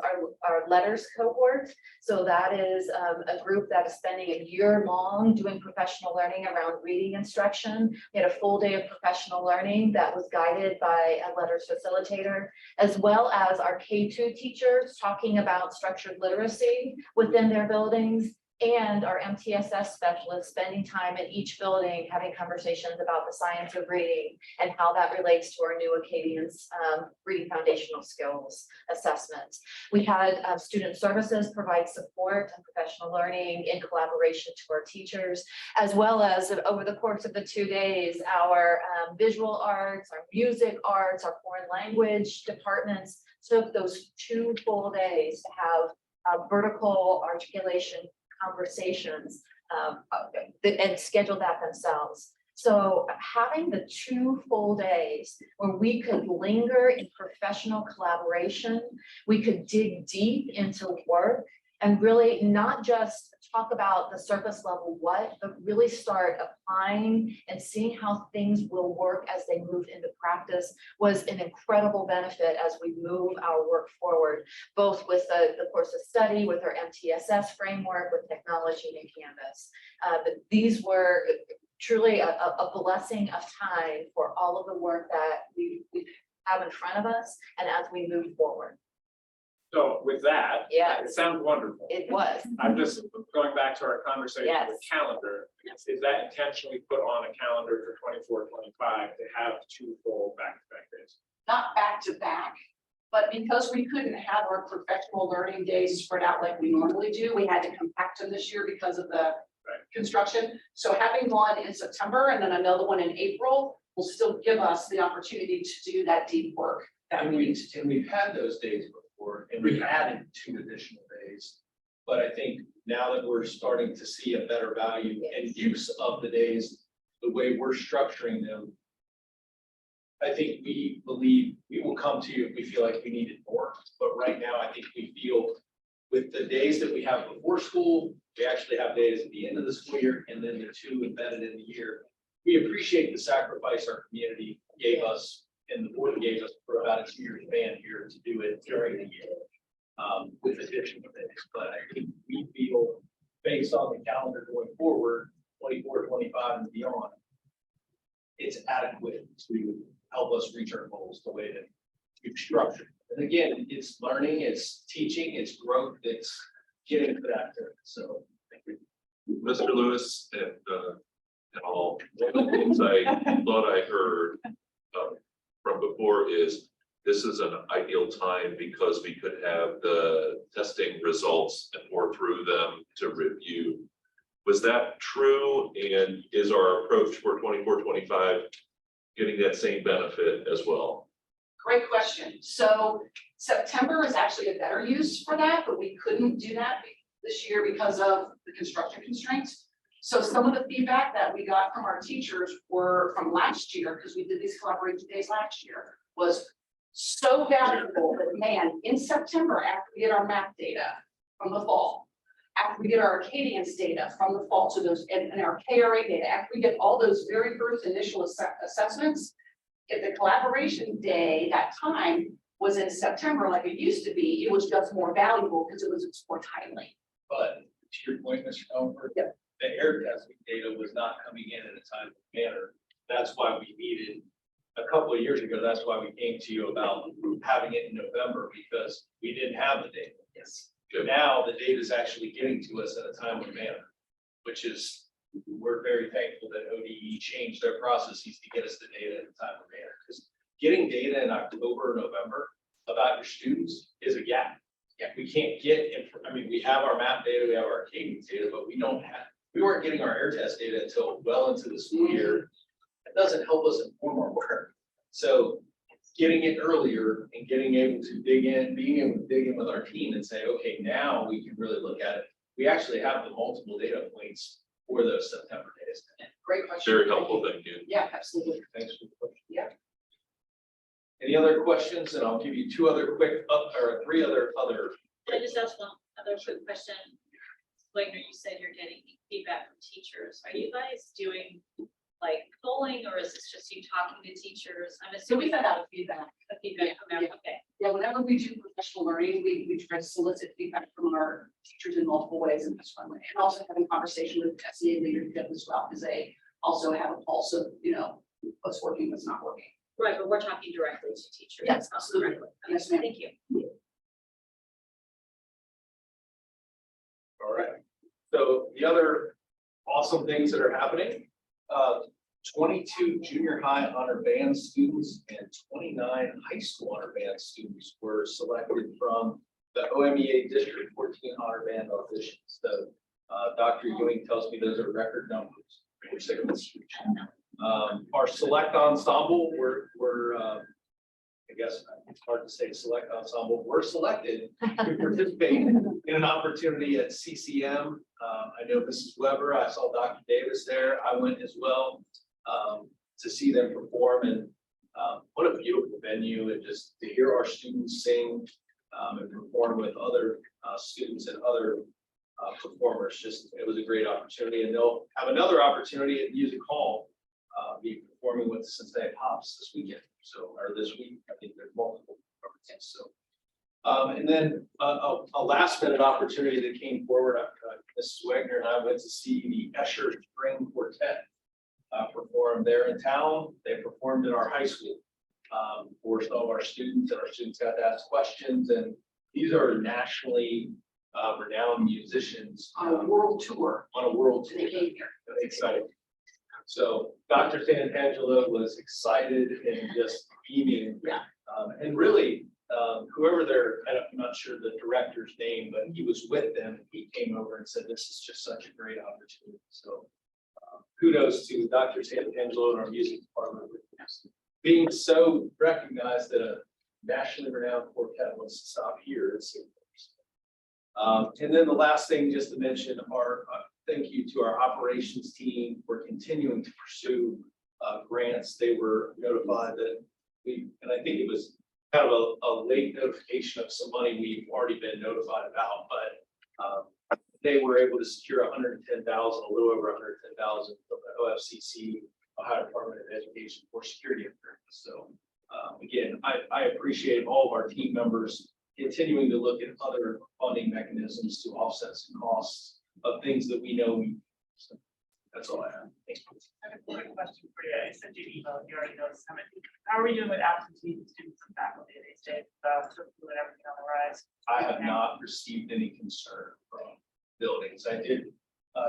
our letters cohort. So that is a group that is spending a year long doing professional learning around reading instruction. We had a full day of professional learning that was guided by a letters facilitator, as well as our K-2 teachers talking about structured literacy within their buildings, and our MTSS specialists spending time in each building, having conversations about the science of reading and how that relates to our new Acadians reading foundational skills assessment. We had student services provide support and professional learning in collaboration to our teachers, as well as over the course of the 2 days, our visual arts, our music arts, our foreign language departments took those 2 full days to have vertical articulation conversations and schedule that themselves. So having the 2 full days where we could linger in professional collaboration, we could dig deep into work and really not just talk about the surface level what, but really start applying and seeing how things will work as they move into practice was an incredible benefit as we move our work forward, both with the course of study, with our MTSS framework, with technology and Canvas. But these were truly a blessing of time for all of the work that we have in front of us and as we move forward. So with that, Yes. it sounds wonderful. It was. I'm just going back to our conversation Yes. with calendar. Is that intentionally put on a calendar for 24-25 to have 2 full back-to-back days? Not back to back, but because we couldn't have our professional learning days spread out like we normally do, we had to compact them this year because of the construction. So having one in September and then another one in April will still give us the opportunity to do that deep work that we need to do. And we've had those days before, and we've added 2 additional days. But I think now that we're starting to see a better value and use of the days, the way we're structuring them, I think we believe we will come to you if we feel like we needed more. But right now, I think we feel with the days that we have before school, we actually have days at the end of the school year, and then the 2 embedded in the year. We appreciate the sacrifice our community gave us and the board gave us for about a 2-year span here to do it during the year. With additional things, but I think we feel based on the calendar going forward, 24, 25 and beyond, it's adequate to help us reach our goals the way that we've structured. And again, it's learning, it's teaching, it's growth, it's getting to that. So thank you. Mr. Lewis and all, one of the things I thought I heard from before is this is an ideal time because we could have the testing results and work through them to review Was that true? And is our approach for 24-25 getting that same benefit as well? Great question. So September is actually a better use for that, but we couldn't do that this year because of the construction constraints. So some of the feedback that we got from our teachers were from last year, because we did these collaboration days last year, was so valuable that, man, in September, after we get our math data from the fall, after we get our Acadians data from the fall, so those, and our KRA data, after we get all those very first initial assessments, if the collaboration day, that time was in September like it used to be, it was just more valuable because it was more timely. But to your point, Mr. Elmer, Yep. the air testing data was not coming in a timely manner. That's why we needed, a couple of years ago, that's why we came to you about having it in November, because we didn't have the data. Yes. Now the data is actually getting to us in a timely manner, which is, we're very thankful that ODE changed their processes to get us the data in a timely manner. Because getting data in October or November about your students is a gap. Yeah, we can't get, I mean, we have our map data, we have our cadence data, but we weren't getting our air test data until well into the school year. It doesn't help us inform our work. So getting it earlier and being able to dig in with our team and say, okay, now we can really look at it. We actually have the multiple data points for those September days. Great question. Very helpful, thank you. Yeah, absolutely. Thanks for the question. Yeah. Any other questions? And I'll give you three other. Can I just ask one other quick question? Wagner, you said you're getting feedback from teachers. Are you guys doing like polling, or is this just you talking to teachers? I'm So we assuming sent out a feedback. a feedback from them. Okay. Yeah, whenever we do professional learning, we try to solicit feedback from our teachers in multiple ways, and that's one way. And also having conversation with SEA leadership as well, because they also have a pulse of, what's working, what's not working. Right, but we're talking directly to teachers. Yes, absolutely. Directly. Yes, ma'am. Thank you. All right. So the other awesome things that are happening, 22 junior high honor band students and 29 high school honor band students were selected from the OMEA District 14 honor band auditions. So Dr. Ewing tells me those are record numbers for Sycamore. Our select ensemble I guess it's hard to say select ensemble, we're selected to participate in an opportunity at CCM. I know Mrs. Weber, I saw Dr. Davis there. I went as well to see them perform, and what a beautiful venue, and just to hear our students sing and perform with other students and other performers. It was a great opportunity, and they'll have another opportunity at Music Hall, be performing with the Cincinnati Pops this weekend. So, or this week, I think there's multiple opportunities. So, and then a last minute opportunity that came forward. Mrs. Wagner and I went to see the Escher String Quartet perform there in town. They performed in our high school for some of our students, and our students got to ask questions. And these are nationally renowned musicians On a world tour. on a world tour. They came here. Exciting. So Dr. Santangelo was excited and just beaming. Yeah. And really, whoever I'm not sure the director's name, but he was with them. He came over and said, this is just such a great opportunity. So kudos to Dr. Santangelo and our music department for being so recognized that a nationally renowned quartet wants to stop here. And then the last thing just to mention are thank you to our operations team for continuing to pursue grants. They were notified that and I think it was kind of a late notification of some money we've already been notified about, but they were able to secure 110,000, a little over 110,000 from the OFCC, Ohio Department of Education, for security improvements. So again, I appreciate all of our team members continuing to look at other funding mechanisms to offset some costs of things that we know. So that's all I have. Thank you. I have a quick question for you. I sent you an email, you already know this. How are we doing with absentee students and faculty these days? With everything on the rise? I have not received any concern from buildings. I did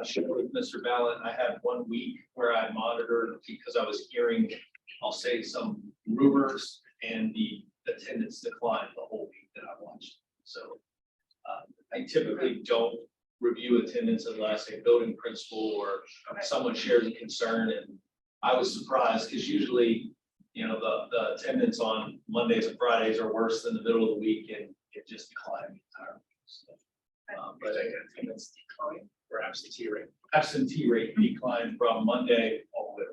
share with Mr. Ballot. I had 1 week where I monitored because I was hearing, I'll say, some rumors, and the attendance declined the whole week that I watched. So I typically don't review attendance unless a building principal or someone shares a concern. And I was surprised because usually, you know, the attendance on Mondays and Fridays are worse than the middle of the week, and it just declined entirely. So, but Attendance decline or absentee rate. absentee rate declined from Monday all the way,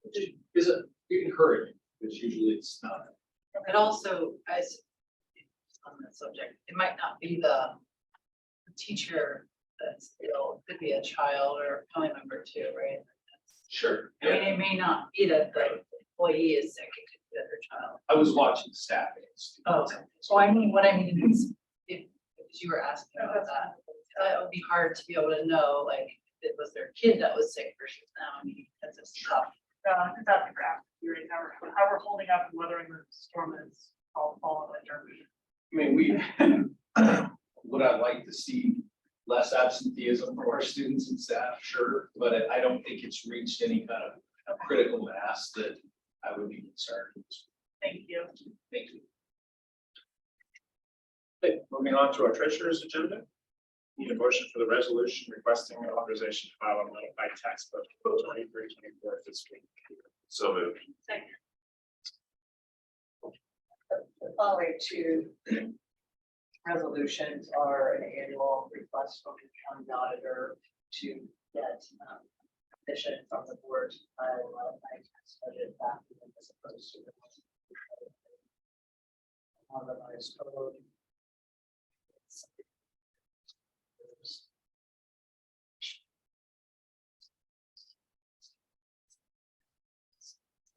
which is encouraging, because usually it's not. And also, as on that subject, it might not be the teacher that's ill, it could be a child or a family member too, right? Sure. I mean, it may not be that the employee is sick, it could be that their child. I was watching staffing. Oh, okay. So I mean, what I mean is, if you were asking about that, that would be hard to be able to know, like, if it was their kid that was sick versus now, I mean, because it's tough. Because that's the graph, how we're holding up and weathering the storm is all fall and winter. I mean, would I like to see less absenteeism for our students and staff? Sure, but I don't think it's reached any kind of critical mass that I would be concerned. Thank you. Thank you. Okay, moving on to our treasurer's agenda. Need a motion for the resolution requesting authorization to file a modified tax budget for 23-24 fiscal year. So moved. The following two resolutions are an annual request from the county auditor to get permission from the board to file a modified tax budget back as opposed to the revised code.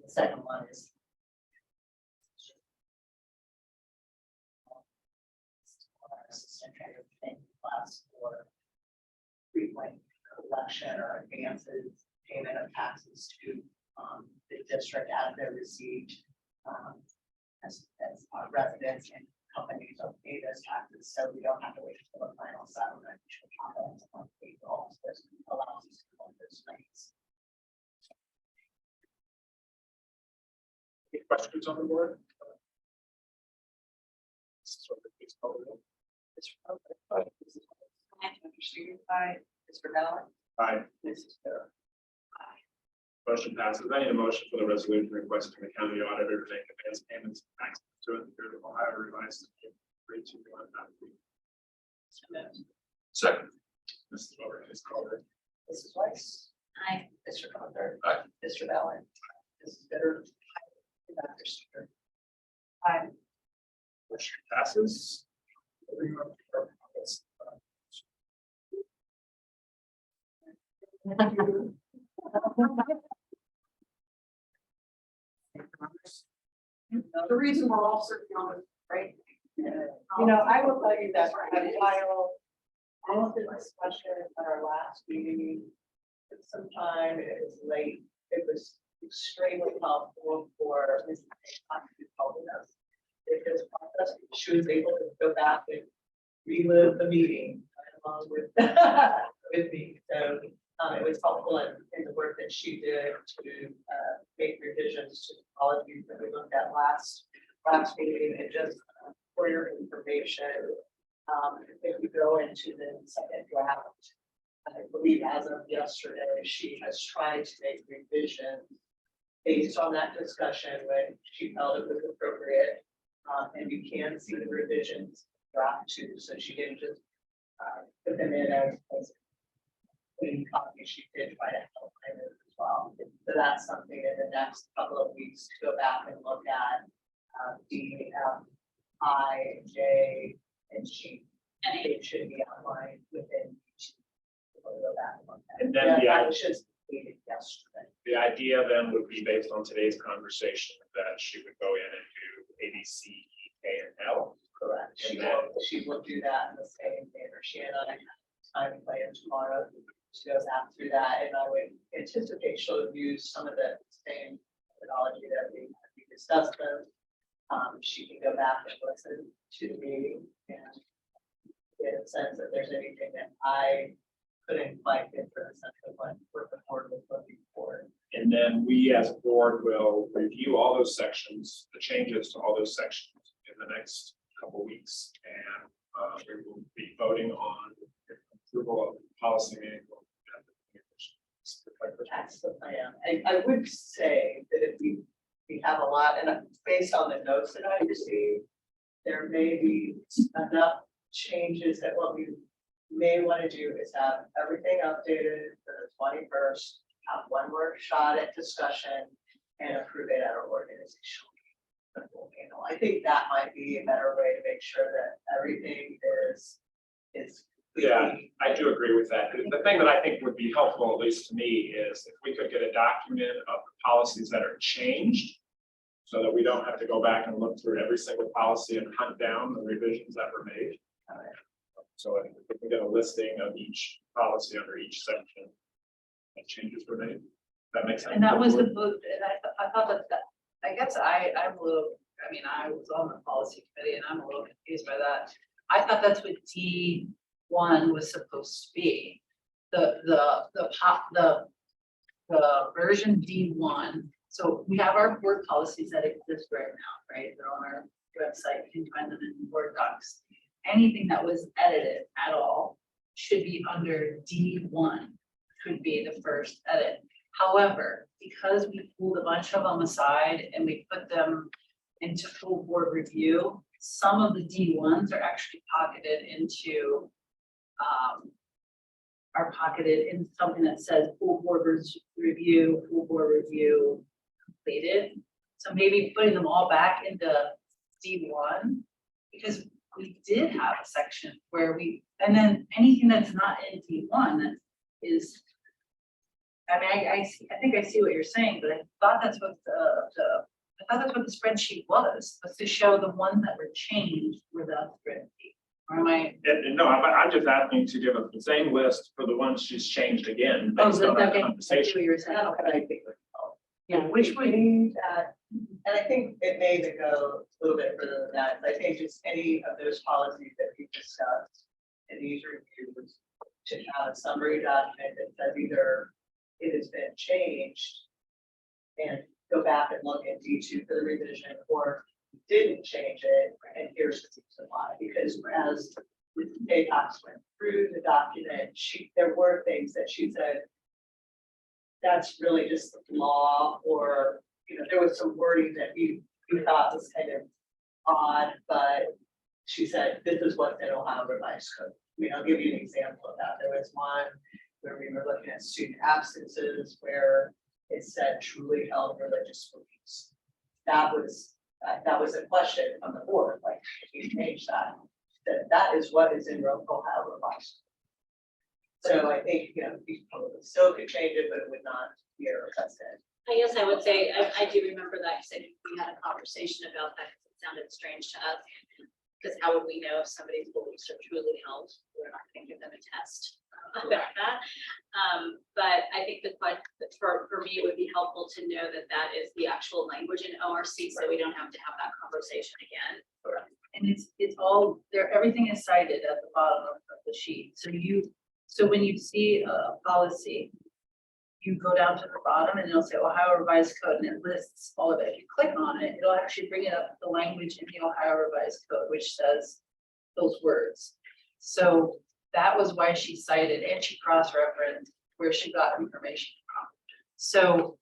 The second one is assistant treasurer training class for frequent collection or advances, payment of taxes to the district as they're received. As residents and companies don't pay those taxes, so we don't have to wait until the final settlement, which will happen on April. So this allows us to hold those things. Any questions on the board? Mr. Ballard. Aye. Mrs. Miller. Motion passes. I need a motion for the resolution requesting the county auditor to make advance payments of taxes to the Bureau of Ohio revised. 321. Second. Mrs. Lover, please call it. Mrs. Weiss. Aye. Mr. Conger. Aye. Mr. Ballard. Mrs. Bitter. Dr. Studer. Aye. Motion passes. Moving on to our comments. The reason we're all sitting on it, right? You know, I will tell you that while all of the discussion at our last meeting took some time, it was late, it was extremely helpful for Ms. to help us. Because she was able to go back and relive the meeting along with with me. So it was helpful in the work that she did to make revisions to the policies that we looked at last meeting. And just for your information, if we go into the second draft, I believe as of yesterday, she has tried to make revisions based on that discussion when she felt it was appropriate. And you can see the revisions draft too, so she didn't just put them in as clean copy. She did try to help it as well. So that's something in the next couple of weeks to go back and look at D, F, I, J, and G. And it should be outlined within each. We'll go back and look at it. And then the I was just completed yesterday. The idea then would be based on today's conversation that she would go in and do A, B, C, E, K, and L. Correct. She will do that in the same manner. She and I have time plan tomorrow to go back through that, and I would anticipate she'll use some of the same methodology that we discussed. Them. She can go back and listen to the meeting and get a sense that there's anything that I couldn't quite get for the sense of what the board was looking for. And then we as a board will review all those sections, the changes to all those sections in the next couple weeks. And we will be voting on approval of the policy meeting. That's the plan. I would say that if we have a lot, and based on the notes that I received, there may be enough changes that what we may want to do is have everything updated for the 21st, have one more shot at discussion and approve it at our organizational panel. I think that might be a better way to make sure that everything is. Yeah, I do agree with that. The thing that I think would be helpful, at least to me, is if we could get a document of the policies that are changed, so that we don't have to go back and look through every single policy and hunt down the revisions that were made. So if we can get a listing of each policy under each section that changes were made, that makes sense. And that was the book, and I thought that, I guess I'm a little, I mean, I was on the policy committee and I'm a little confused by that. I thought that's what D1 was supposed to be. The version D1. So we have our board policies that exist right now, right? They're on our website. You can find them in Word docs. Anything that was edited at all should be under D1, could be the first edit. However, because we pulled a bunch of them aside and we put them into full board review, some of the D1s are actually pocketed into, are pocketed in something that says full board review completed. So maybe putting them all back into D1, because we did have a section where and then anything that's not in D1 that is, I mean, I think I see what you're saying, but I thought that's what I thought that's what the spreadsheet was to show the ones that were changed were the spreadsheet. Or am I? No, I'm just asking to give us the same list for the ones she's changed again. Based on that Okay. I see conversation. what you were saying. Okay. Yeah, Which would mean that, and I think it may even go a little bit further than that. I think just any of those policies that we discussed in these reviews should have a summary document that says either it has been changed and go back and look at D2 for the revision, or didn't change it, and here's the reason why. Because as Ms. Paycox went through the document, there were things that she said, that's really just the law, or, you know, there was some wording that we thought was kind of odd, but she said, this is what's in Ohio Revised Code. I mean, I'll give you an example of that. There was one where we were looking at student absences where it said truly held religious beliefs. That was a question from the board, like, if you change that, that is what is in Ohio Revised. So I think, you know, we probably still could change it, but it would not be a precedent. I guess I would say, I do remember that, because we had a conversation about that, because it sounded strange to us. Because how would we know if somebody's beliefs are truly held? We're not going to give them a test about that. But I think the question for me, it would be helpful to know that that is the actual language in ORC, so we don't have to have that conversation again. And it's all there, everything is cited at the bottom of the sheet. So when you see a policy, you go down to the bottom and it'll say Ohio Revised Code, and it lists all of it. If you click on it, it'll actually bring it up the language in the Ohio Revised Code, which says those words. So that was why she cited, and she cross-referenced where she got information from. So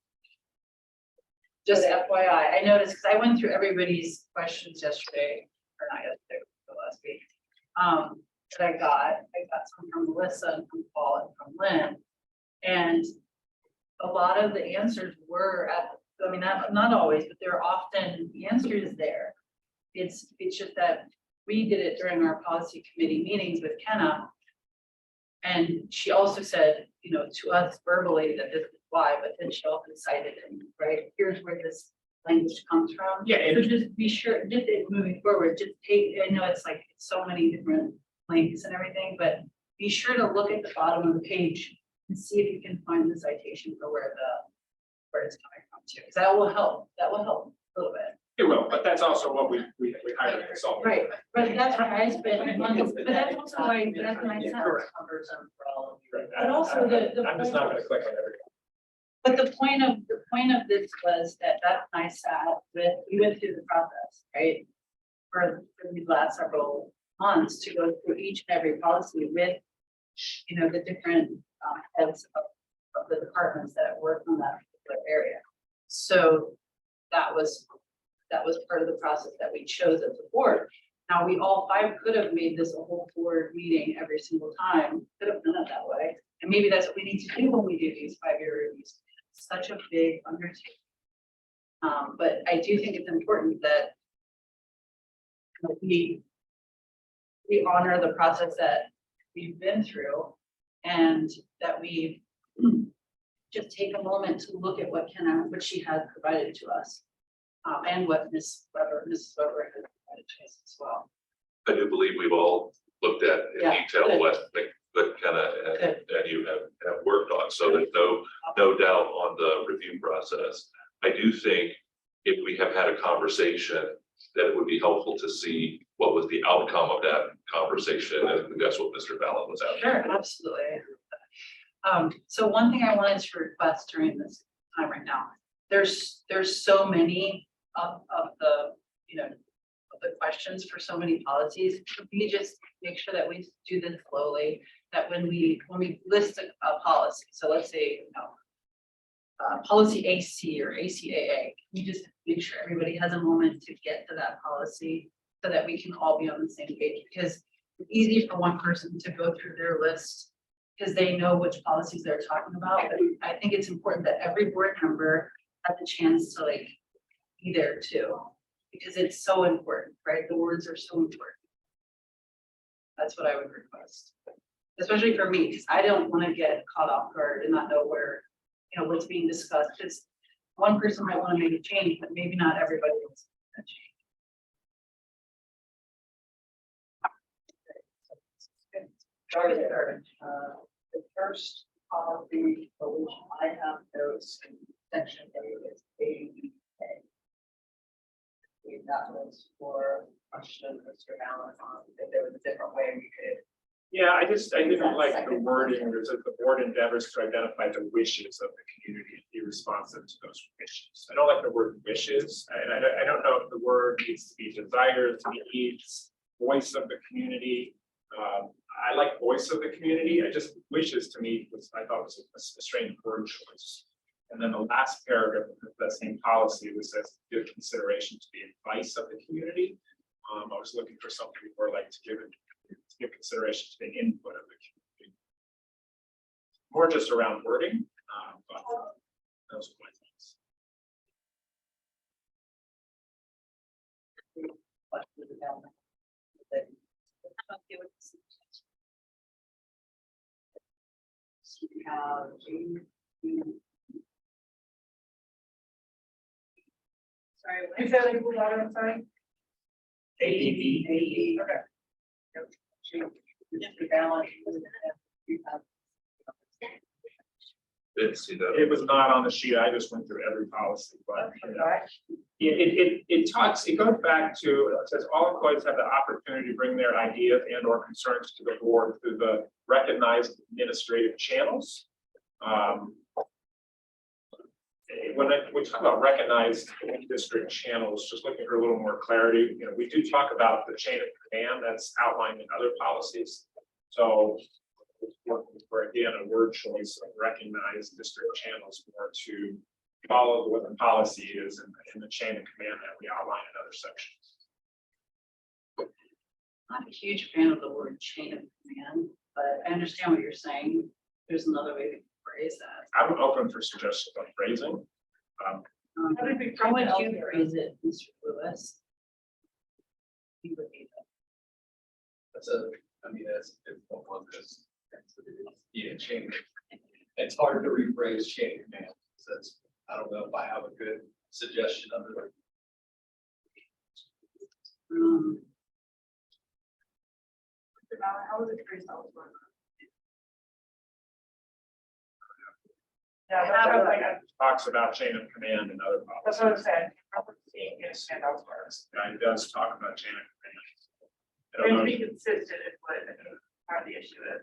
just FYI, I noticed, because I went through everybody's questions yesterday, or not yesterday, but last week. That I got some from Melissa and from Paul and from Lynn. And a lot of the answers were I mean, not always, but there are often, the answer is there. It's just that we did it during our policy committee meetings with Kenna. And she also said, you know, to us verbally that this is why, but then she also cited it, right? Here's where this language comes from. Yeah, So just be sure, just moving forward, just take, I know it's like so many different links and everything, but be sure to look at the bottom of the page and see if you can find the citation for where it's coming from too, because that will help a little bit. It will, but that's also what we hired a consultant. Right, but that's why I spent months, but that's also why, that's what I said. Covers them for all of you. But also the I'm just not gonna click on everything. But the point of this was that I sat with, we went through the process, right? For the last several months to go through each and every policy with you know, the different heads of the departments that work on that particular area. So that was part of the process that we chose as a board. Now, we all five could have made this a whole board meeting every single time, could have done it that way. And maybe that's what we need to do when we do these 5-year reviews. It's such a big undertaking. But I do think it's important that we honor the process that we've been through and that we just take a moment to look at what she has provided to us. And what Mrs. Weber has provided to us as well. I do believe we've all looked at in Yeah, detail good. what kind of, Good. that you have worked on, so there's no doubt on the review process. I do think if we have had a conversation, that it would be helpful to see what was the outcome of that conversation, and I think that's what Mr. Fallon was after. Sure, absolutely. So one thing I wanted to request during this time right now, there's so many of the, you know, of the questions for so many policies. We just make sure that we do this slowly, that when we list a policy, so let's say, you know, policy AC or ACAA, we just make sure everybody has a moment to get to that policy so that we can all be on the same page, because it's easy for one person to go through their list because they know which policies they're talking about. But I think it's important that every board member has a chance to like be there too, because it's so important, right? The words are so important. That's what I would request, especially for me, because I don't want to get caught off guard and not know where, you know, what's being discussed. Because one person might want to make a change, but maybe not everybody wants that change. Started there. The first policy for which I have notes in section A is ABK. That was for question Mr. Allen on if there was a different way we could. Yeah, I didn't that like the second wording, there's a, the board endeavors to identify the wishes of the community and be responsive to those wishes. I don't like the word wishes, and I don't know if the word needs to be desires, needs, voice of the community. I like voice of the community, I just wishes to me was, I thought was a strange word choice. And then the last paragraph of that same policy was says give consideration to the advice of the community. I was looking for something more like to give consideration to the input of the community. More just around wording, but those are my thoughts. Sorry, Is that like, I'm sorry? ADV. Okay. Mr. Allen, Didn't see that. It was not on the sheet, I just went through every policy, but it goes back to, it says all employees have the opportunity to bring their ideas and or concerns to the board through the recognized administrative channels. When we talk about recognized district channels, just looking for a little more clarity, you know, we do talk about the chain of command that's outlined in other policies. So for again, a word choice of recognized district channels more to follow what the policy is in the chain of command that we outline in other sections. I'm a huge fan of the word chain of command, but I understand what you're saying. There's another way to phrase that. I'm open for suggestions on phrasing. How would you phrase it, Mr. Lewis? You would be That's one that's, yeah, chain. It's hard to rephrase chain of command. That's, I don't know if I have a good suggestion of it. How was it phrased? Yeah, that's what I was like, Talks about chain of command and other that's policies. what I'm saying. I was seeing it stand elsewhere. Yeah, it does talk about chain of command. I And don't to know, be consistent is what part of the issue is.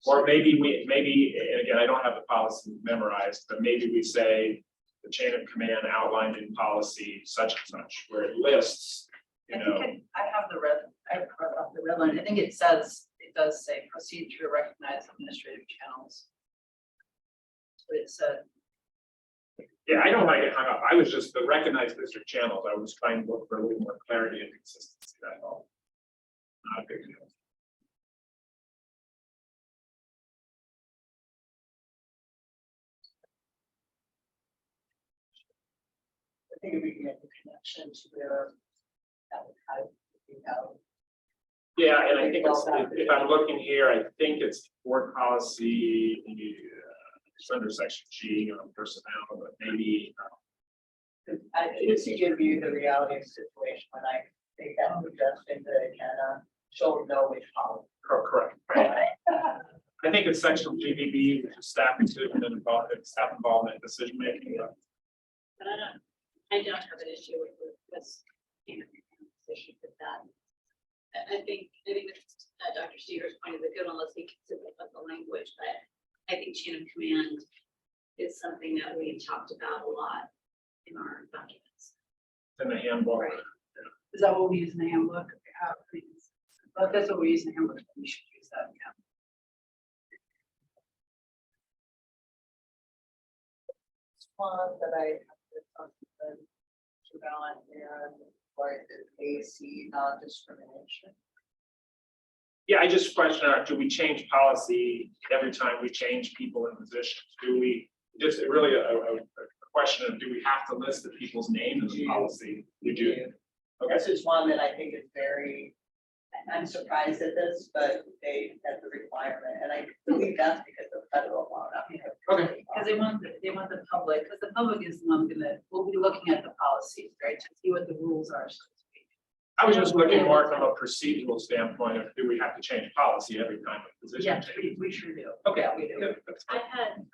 or maybe and again, I don't have the policy memorized, but maybe we say the chain of command outlined in policy such and such, where it lists, you know. I have the red, I have the red line. I think it says does say proceed through recognized administrative channels. That's what it said. Yeah, I don't want to get hung up. I was just the recognized district channels. I was trying to look for a little more clarity and consistency. That's all. Not a big deal. I think if we can make the connection to where that would kind of, you know, Yeah, and I think it's, if I'm looking here, I think it's board policy, it's under section G on personnel, but maybe. I just to give you the reality of the situation, when I make that suggestion to Jenna, she'll know which policy. Correct. I think it's section GBB, which is staff decision and staff involvement in decision making. But I don't have an issue with issue with that. I think Dr. Stever's point is a good one, let's be consistent with the language, but I think chain of command is something that we've talked about a lot in our documents. In the handbook. Right. Is that what we use in the handbook? But that's what we use in the handbook. We should use that. Yeah. One that I have to talk about and like the AC non-discrimination. Yeah, I just question, do we change policy every time we change people in positions? Do we, just really a question of, do we have to list the people's name in the policy? We do. Okay. This is one that I think is very, I'm surprised at this, but that's a requirement, and I believe that's because of federal law. Not because of Okay. state law. Because they want the public, because the public is the one that will be looking at the policies, right, to see what the rules are, so to speak. I was just looking more from a procedural standpoint of, do we have to change policy every time a position Yeah, changes? we sure do. Okay. Yeah, we do. Yeah, that's I fine. had,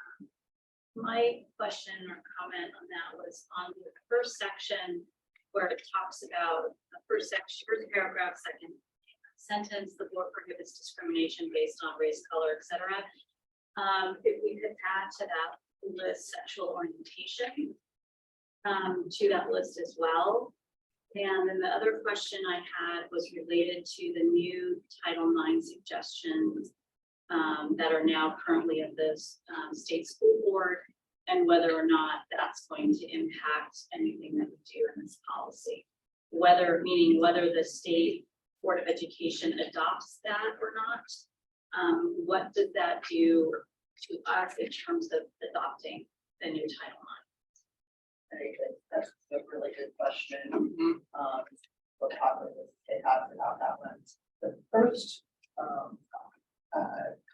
my question or comment on that was on the first section where it talks about the first section, first paragraph, second sentence, the board prohibits discrimination based on race, color, etc. If we could add to that list sexual orientation to that list as well. And then the other question I had was related to the new Title IX suggestions that are now currently at the state school board, and whether or not that's going to impact anything that we do in this policy. Meaning whether the state Board of Education adopts that or not. What does that do to us in terms of adopting the new Title IX? Very good. That's a really good question. We'll talk about that one. The first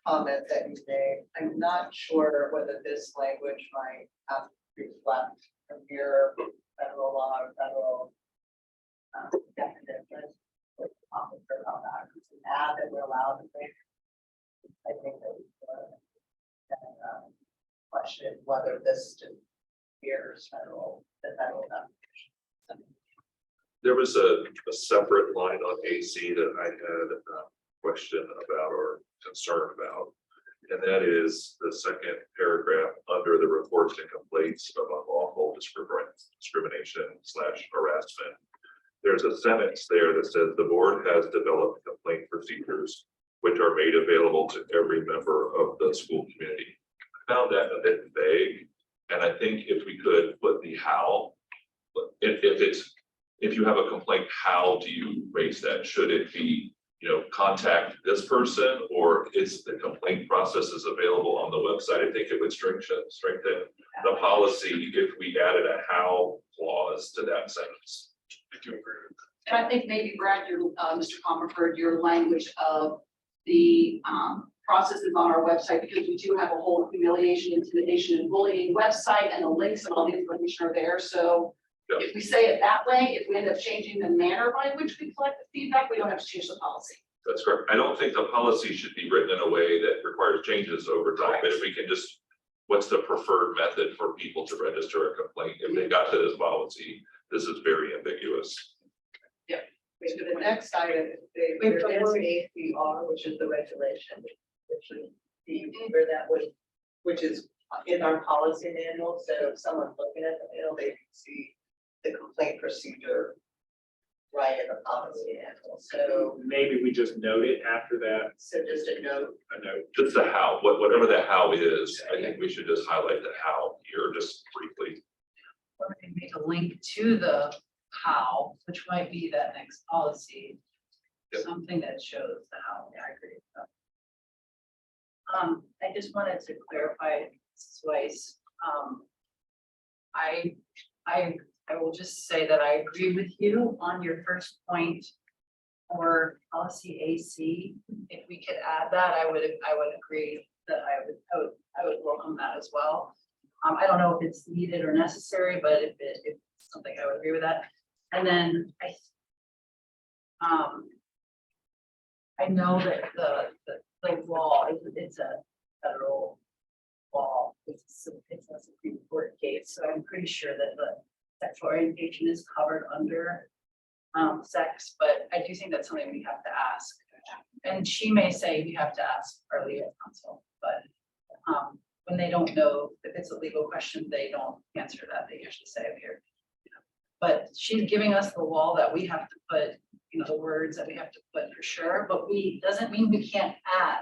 comment that you made, I'm not sure whether this language might have to reflect from your federal law or federal definition. Officer about that. It's an ad that we're allowed to make. I think that we should question whether this just mirrors the federal definition. There was a separate line on AC that I had a question about or concern about. And that is the second paragraph under the reports and complaints of unlawful discrimination / harassment. There's a sentence there that says the board has developed complaint procedures which are made available to every member of the school community. I found that a bit vague, and I think if we could put the how, if you have a complaint, how do you raise that? Should it be, contact this person, or is the complaint process is available on the website? I think it would strengthen the policy if we added a how clause to that sentence. I do agree with And I think maybe Brad, your, Mr. Comerford, your language of the processes on our website, because we do have a whole humiliation, intimidation, and bullying website, and the links and all the information are there. So Yeah. if we say it that way, if we end up changing the manner by which we collect the feedback, we don't have to change the policy. That's correct. I don't think the policy should be written in a way that requires changes over time, but if we can just, what's the preferred method for people to register a complaint? If they got to this policy, this is very ambiguous. So the next item is there is ACR, which is the regulation, which should be where that would, which is in our policy manual. So if someone's looking at the manual, they can see the complaint procedure write in the policy manual, so, Maybe we just note it after that, so just a note. a note. Just the how, whatever the how is, I think we should just highlight the how here just briefly. Or we can make a link to the how, which might be that next policy. Yep. Something that shows the how. Yeah, I agree with that. I just wanted to clarify, Mrs. Weiss, I will just say that I agree with you on your first point for policy AC. If we could add that, I would agree that I would welcome that as well. I don't know if it's needed or necessary, but if it's something, I would agree with that. And then I know that the law, it's a federal law, it's a Supreme Court case, so I'm pretty sure that the sexual orientation is covered under sex, but I do think that's something we have to ask. And she may say we have to ask our legal counsel, but when they don't know if it's a legal question, they don't answer that, they usually say here. But she's giving us the wall that we have to put, the words that we have to put for sure, but doesn't mean we can't add.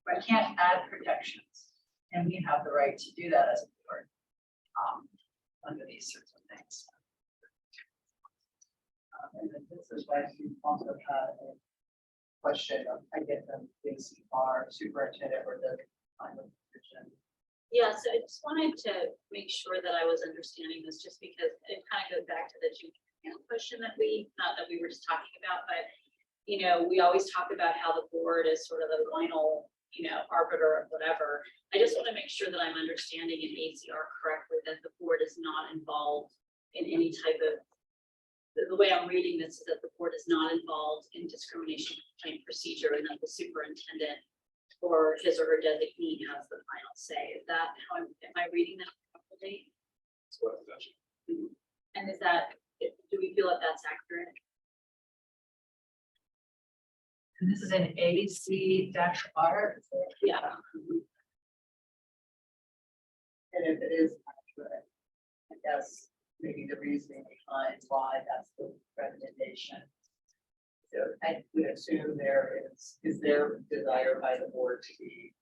I can't add protections, and we have the right to do that as a board, under these sorts of things. And then this is why you also had a question of, I get them, is our superintendent or the final position. Yeah, so I just wanted to make sure that I was understanding this, just because it kind of goes back to the question that not that we were just talking about, but, we always talk about how the board is sort of the final, arbiter of whatever. I just want to make sure that I'm understanding in ACR correctly, that the board is not involved in any type of, the way I'm reading this is that the board is not involved in discrimination complaint procedure, and that the superintendent or his or her designee has the final say. Is that how am I reading that properly? That's what it does. And is that, do we feel that that's accurate? And this is an AC-R. Yeah. And if it is accurate, I guess maybe the reasoning behind why that's the recommendation. So I would assume is there desire by the board to be,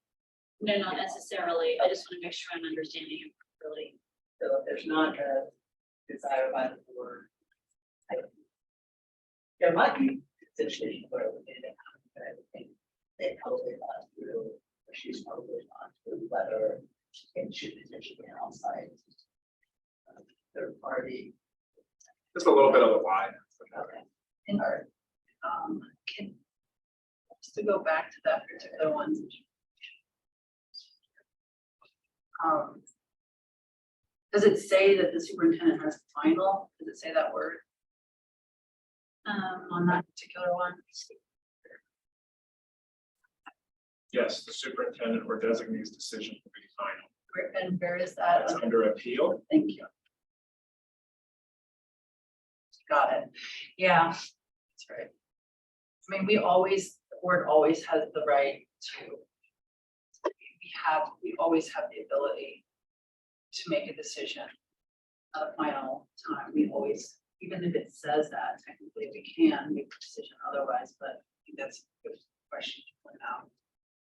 No, not necessarily. I just want to make sure I'm understanding it properly. so if there's not a desire by the board, there might be a situation where we did it, but I think they probably gone through, or she's probably gone through whether it should potentially be outside third party. Just a little bit of a line. Okay. And just to go back to that particular one. Does it say that the superintendent has the final? Does it say that word on that particular one? Yes, the superintendent or designee's decision will be final. And where is that? That's under appeal. Thank you. Got it. Yeah, that's right. I mean, the board always has the right to, we always have the ability to make a decision at a final time. We always, even if it says that, technically we can make a decision otherwise, but I think that's a good question to point out.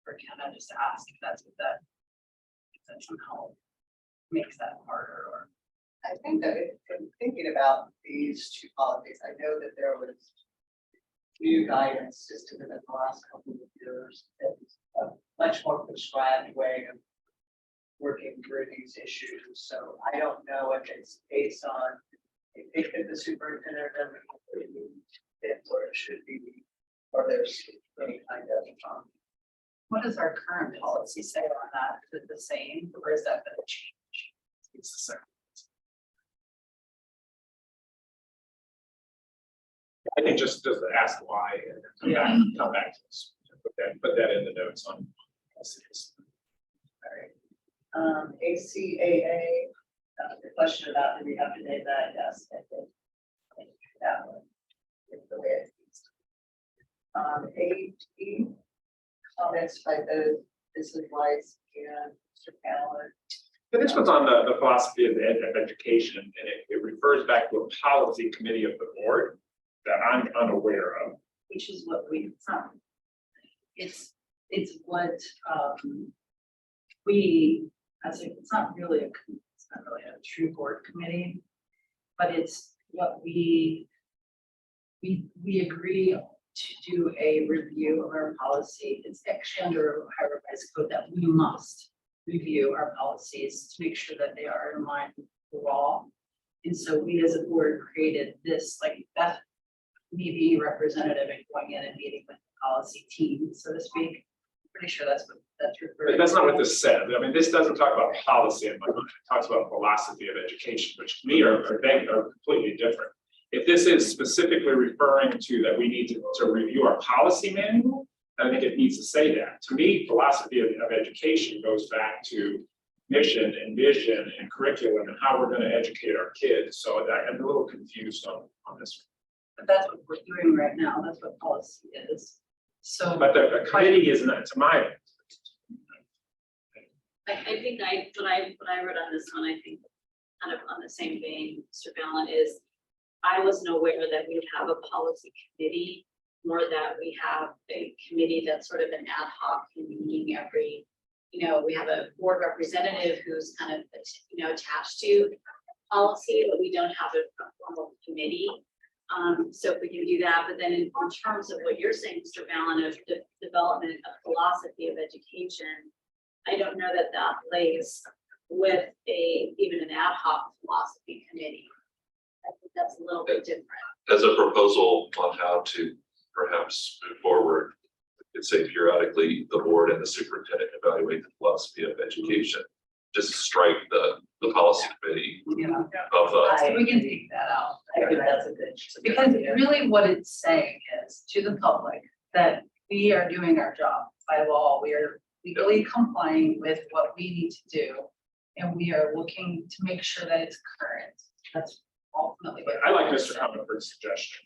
Or can I just ask if if that somehow makes that harder, or I think that in thinking about these two policies, I know that there was new guidance system in the last couple of years, that was a much more prescribed way of working through these issues. So I don't know if it's based on, if the superintendent doesn't it, or it should be, or there's any kind of what does our current policy say on that? Is it the same, or is that the change? It's the same. I think just ask why and come back to us. Put that in the notes on. All right. ACAA, the question about do we have to name that? Yes, I think that one is the way it is. AT, comments by both Mrs. Weiss and Mr. Allen. But this one's on the philosophy of education, and it refers back to a policy committee of the board. that I'm unaware of. which is what we found. It's what, we, as it's not really it's not really a true board committee, but it's what we agree to do a review of our policy. It's actually under Ohio Revised Code that we must review our policies to make sure that they are in line with the law. And so we as a board created this, like that, me being representative and going in and meeting with the policy team, so to speak. Pretty sure that's what that's referring. But that's not what this said. I mean, this doesn't talk about policy in my mind. It talks about philosophy of education, which to me are completely different. If this is specifically referring to that we need to review our policy manual, I think it needs to say that. To me, philosophy of education goes back to mission and vision and curriculum and how we're going to educate our kids. So that I'm a little confused on this. But that's what we're doing right now. That's what policy is. So. But the committee is not, to my. I think what I wrote on this one, I think kind of on the same vein, Mr. Fallon, is I wasn't aware that we have a policy committee, more that we have a committee that's sort of an ad hoc meeting every, we have a board representative who's kind of, attached to policy, but we don't have a formal committee. So if we can do that, but then in terms of what you're saying, Mr. Fallon, of the development of philosophy of education, I don't know that that plays with even an ad hoc philosophy committee. I think that's a little bit different. As a proposal on how to perhaps move forward, could say periodically the board and the superintendent evaluate the philosophy of education. Just strike the policy committee Yeah. of the. So we can take that out. I think that's a good. Because really what it's saying is to the public that we are doing our job by law. We are legally complying with what we need to do. And we are looking to make sure that it's current. That's ultimately what. I like Mr. Comerford's suggestion.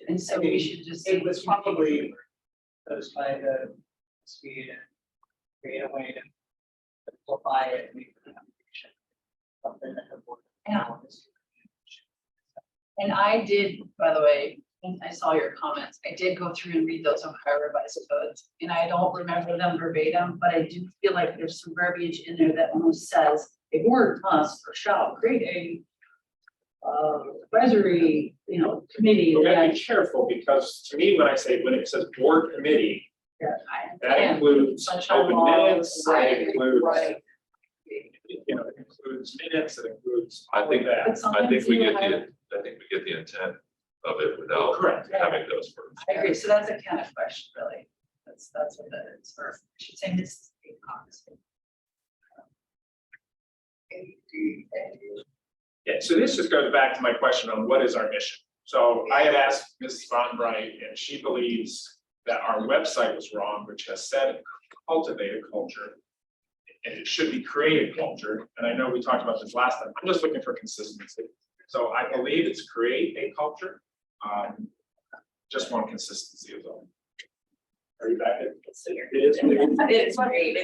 And so we should just. It was probably satisfy the speed and create a way to simplify it. And make the application something that the board. Yeah. And I did, by the way, and I saw your comments, I did go through and read those Ohio Revised Codes, and I don't remember them verbatim, but I do feel like there's some verbiage in there that almost says a board must or shall create a advisory, committee. We gotta that- be careful because to me, when it says board committee, that that includes Sunshine open laws, minutes, right, it includes. right. It includes minutes, it includes I all of think, that. But I sometimes think we you get have- the intent of it without Correct. having those words. I agree, so that's a kind of question, really. That's what that is, or I should say, Mrs. Cox. Yeah, so this just goes back to my question on what is our mission? So I had asked Mrs. Von Bright, and she believes that our website was wrong, which has said cultivate a culture. And it should be create a culture. And I know we talked about this last time. I'm just looking for consistency. So I believe it's create a culture. Just want consistency is all. Are you back? It is. It's great.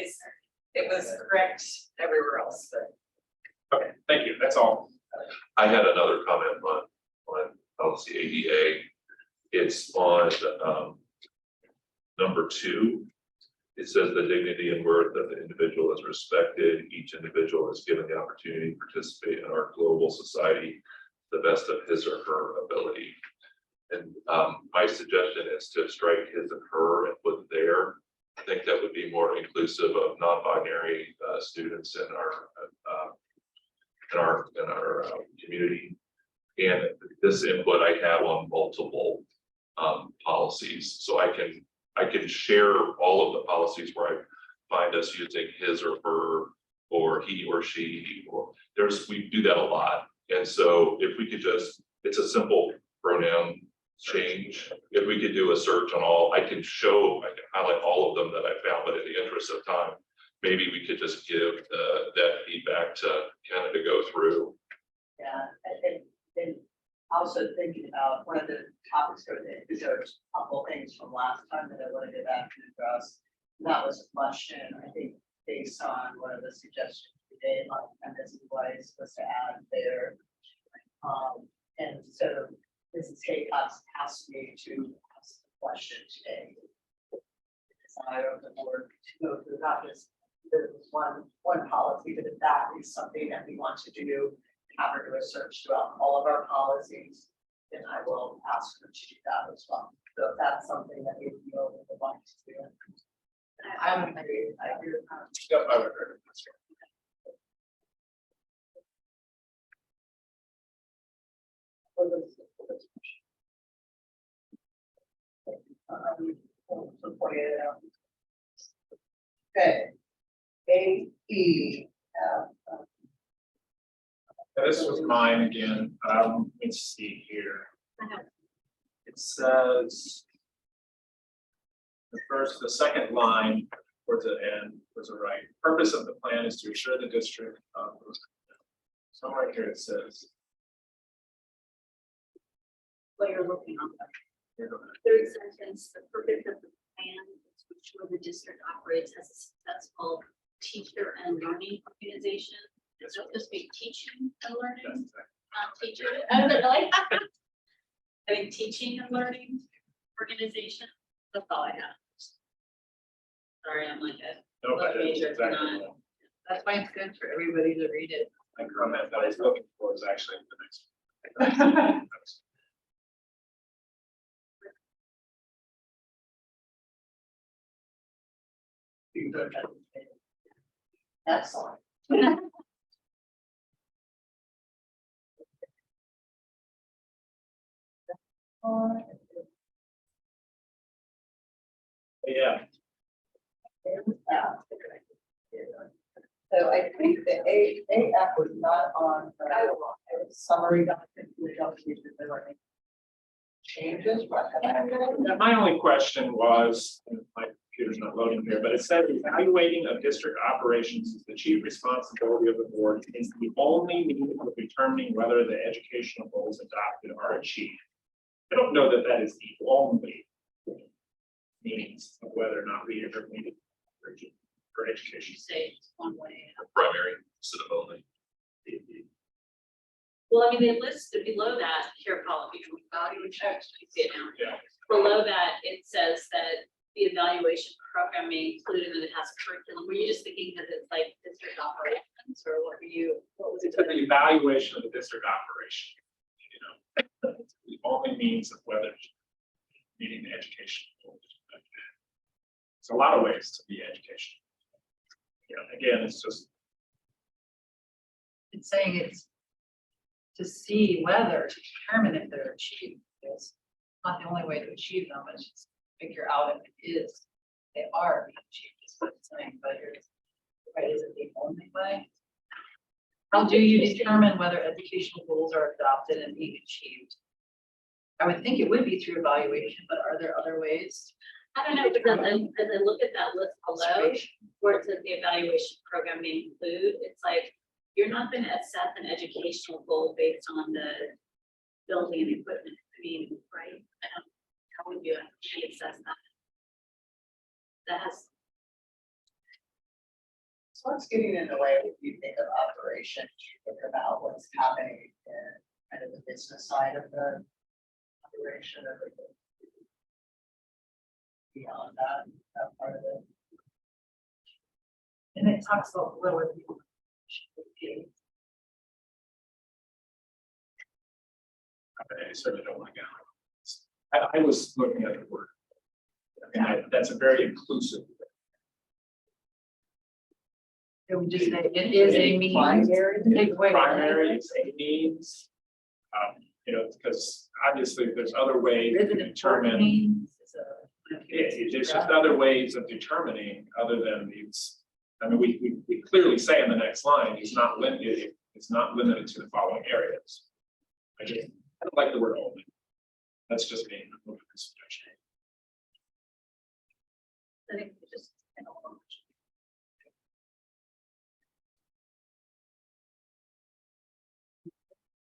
It was correct everywhere else, but. Okay, thank you. That's all. I had another comment on policy ADA. It's on number 2. It says the dignity and worth of the individual is respected. Each individual is given the opportunity to participate in our global society to the best of his or her ability. And my suggestion is to strike his and her and put their. I think that would be more inclusive of non-binary students in our community. And this input I have on multiple policies, so I can share all of the policies where I find us using his or her or he or she, or we do that a lot. And so if we could just, it's a simple pronoun change. If we could do a search on all, I can highlight all of them that I found, but in the interest of time, maybe we could just give that feedback to Kenna to go through. Yeah, and also thinking about one of the topics or there's a couple things from last time that I want to go back and address. That was a question, I think, based on one of the suggestions we did, like Ms. Weiss was to add there. And so Mrs. Haycock asked me to ask the question today. Desire of the board to go through not just one policy, but if that is something that we want to do, have her do a search throughout all of our policies, then I will ask her to do that as well. So if that's something that you feel would like to do. I would agree, I agree with that. Yep, I would agree. That's right. Okay. AE. This was mine again. Let's see here. It says. The second line towards the end was the right. Purpose of the plan is to assure the district. Somewhere here it says. What you're looking on. Third sentence, the purpose of the plan is to ensure the district operates as a successful teacher and learning organization. It's supposed to be teaching and learning, not teacher. I don't know, like, I think teaching and learning organization, that's all I have. Sorry, I'm like a. No, but it's major exactly. not- That's why it's good for everybody to read it. The comment that I was looking for is actually the next one. Excellent. Yeah, So I think the AF was not on the summary document. We don't need to do any changes recommended. yeah, my only question was, and my computer's not loading here, but it said evaluating of district operations is the chief responsibility of the board. Is the only means of determining whether the educational goals adopted are achieved. I don't know that that is the only means of whether or not we ever needed for education. Say it's one way. Primary instead of only. Well, I mean, they listed below that, here, Paul, if you can value check, you see it now. Yeah. Below that, it says that the evaluation program may include and it has curriculum. Were you just thinking that it's like district operations or what was it? It's an evaluation of the district operation. You know, the only means of whether meeting the education goals. It's a lot of ways to be educational. Yeah, again, it's just. It's saying it's to see whether, to determine if they're achieved. It's not the only way to achieve them, it's just figure out if it is, they are being achieved, is what it's saying, but right, is it the only way? How do you determine whether educational goals are adopted and being achieved? I would think it would be through evaluation, but are there other ways? I don't know, because as I look at that list below, where it says the evaluation program may include, it's like, you're not gonna assess an educational goal based on the building and equipment, I mean, right? How would you actually assess that? That has, So it's getting in the way if you think of operations, you think about what's happening in kind of the business side of the operation of it. Beyond that part of it. And it talks about lower. I certainly don't want to get. I was looking at the word. And that's a very inclusive. It would just say it is a means. Primary. Take away. Primary, it's a means. You know, because obviously there's other ways Is to it important determine. means? It's just other ways of determining other than these. I mean, we clearly say in the next line, it's not limited to the following areas. I don't like the word only. That's just me. I'm looking for suggestion. I think we just.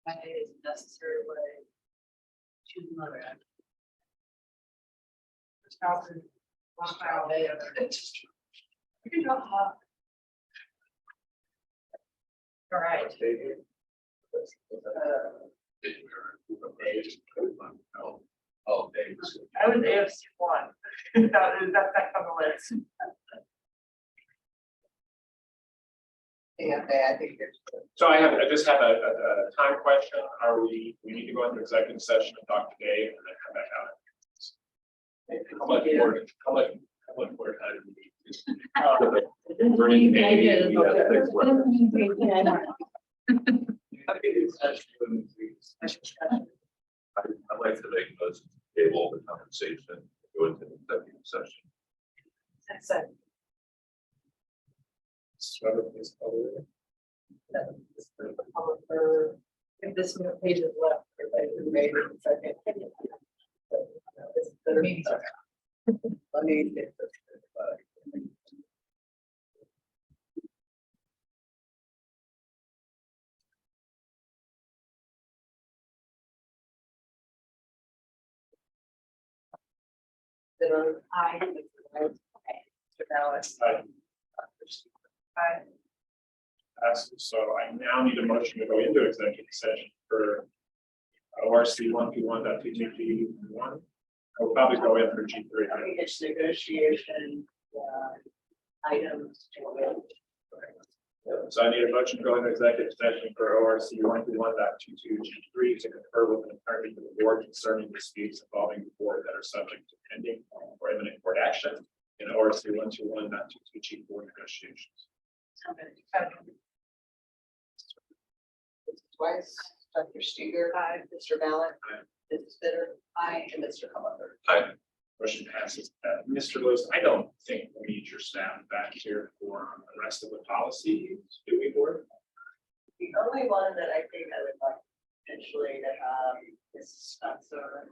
That is necessary way. Choose another. One file day of it. You can drop them off. All right. Oh, thanks. I was AFC one. That's next on the list. Yeah, I think it's. So I just have a time question. We need to go into executive session and talk to Dave and then come back out. How much more time do we need? Bring Amy, we have six weapons. I'd like to make those table the conversation, go into executive session. That's it. If this page is left, maybe it's okay. Let me get this. Aye. Passes. So I now need a motion to go into executive session for ORC 121.221. I will probably go in for G3. I think it's negotiation, items. So I need a motion to go into executive session for ORC 121.22 G3 to confer with an attorney to the board concerning disputes involving the board that are subject to pending or imminent court action in ORC 121.22 G4 negotiations. Twice, Dr. Steger. Aye. Mr. Mallon. Aye. Mrs. Bitter. Aye. And Mr. Comer. Motion passes. Mr. Lewis, I don't think we need your staff back here for the rest of the policy. Do we, board? The only one that I think I would like potentially to have is Spencer.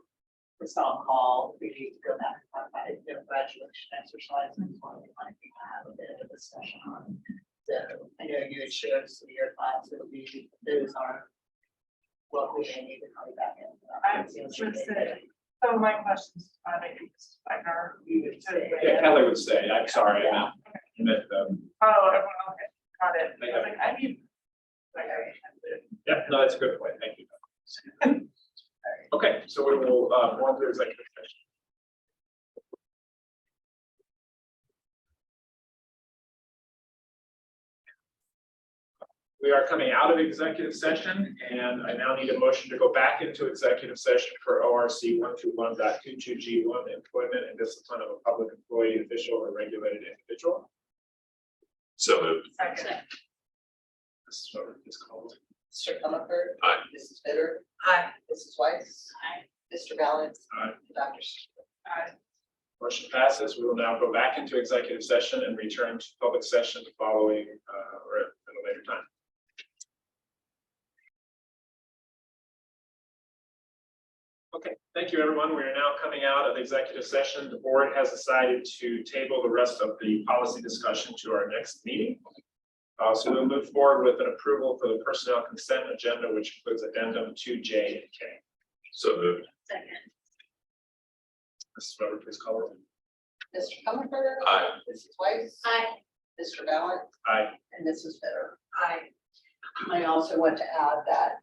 It's on call. We need to go back and talk about it, graduation exercise. And one we might need to have a bit of a discussion on. So I know you had shared some of your thoughts with me. Those aren't what we may need to come back in. I was gonna say, so my questions, I think, like our. Yeah, Kelly would say, I'm sorry, I meant, Oh, everyone, okay, got it. They I was like, I need. Like, yeah, no, that's a good point. Thank you. Okay, so we will go into executive session. We are coming out of executive session, and I now need a motion to go back into executive session for ORC 121.22 G1, employment and discipline of a public employee, official, or regulated individual. So moved. Second. This is what it's called. Mr. Comer. Aye. Mrs. Bitter. Aye. Mrs. Weiss. Aye. Mr. Balance. Aye. Dr. Steger. Aye. Motion passes. We will now go back into executive session and return to public session following or at a later time. Okay, thank you, everyone. We are now coming out of executive session. The board has decided to table the rest of the policy discussion to our next meeting. So we'll move forward with an approval for the personnel consent agenda, which includes addendum 2J and K. So moved. Second. Mrs. Weber, please call roll. Mr. Comer. Aye. Mrs. Weiss. Aye. Mr. Balance. Aye. And Mrs. Bitter. Aye. I also want to add that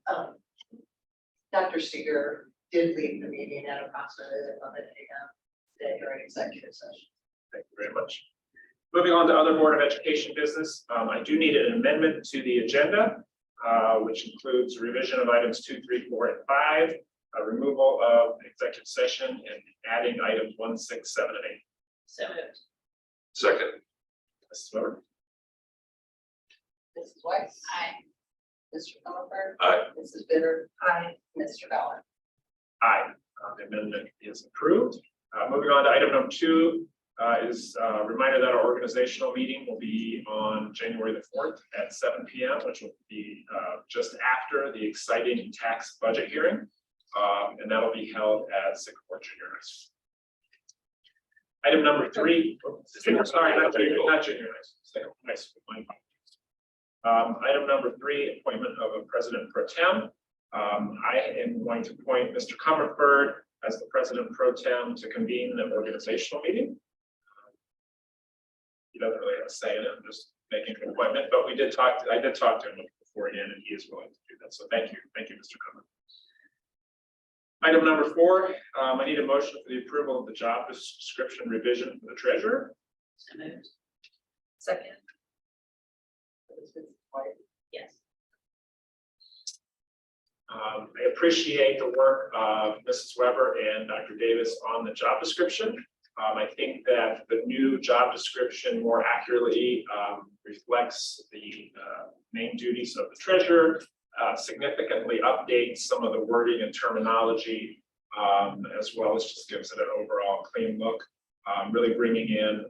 Dr. Steger did leave the meeting at approximately 11 a.m. today during executive session. Thank you very much. Moving on to other Board of Education business, I do need an amendment to the agenda, which includes revision of items 2, 3, 4, and 5, removal of executive session, and adding items 1, 6, 7, and 8. So moved. Second. Mrs. Weber. Mrs. Weiss. Aye. Mr. Comer. Aye. Mrs. Bitter. Aye. Mr. Ballard. Aye. The amendment is approved. Moving on to item number 2 is a reminder that our organizational meeting will be on January the 4th at 7 p.m., which will be just after the exciting tax budget hearing. And that'll be held at Sycamore Junior High School. Item number 3, sorry, not junior high school. Item number 3, appointment of a president pro tem. I am going to appoint Mr. Comerford as the president pro tem to convene the organizational meeting. He doesn't really have a say in it, I'm just making an appointment, but I did talk to him beforehand, and he is willing to do that. So thank you, Mr. Comer. Item number 4, I need a motion for the approval of the job description revision for the treasurer. So moved. Second. Yes. I appreciate the work of Mrs. Weber and Dr. Davis on the job description. I think that the new job description more accurately reflects the main duties of the treasurer, significantly updates some of the wording and terminology, as well as just gives it an overall clean look, really bringing in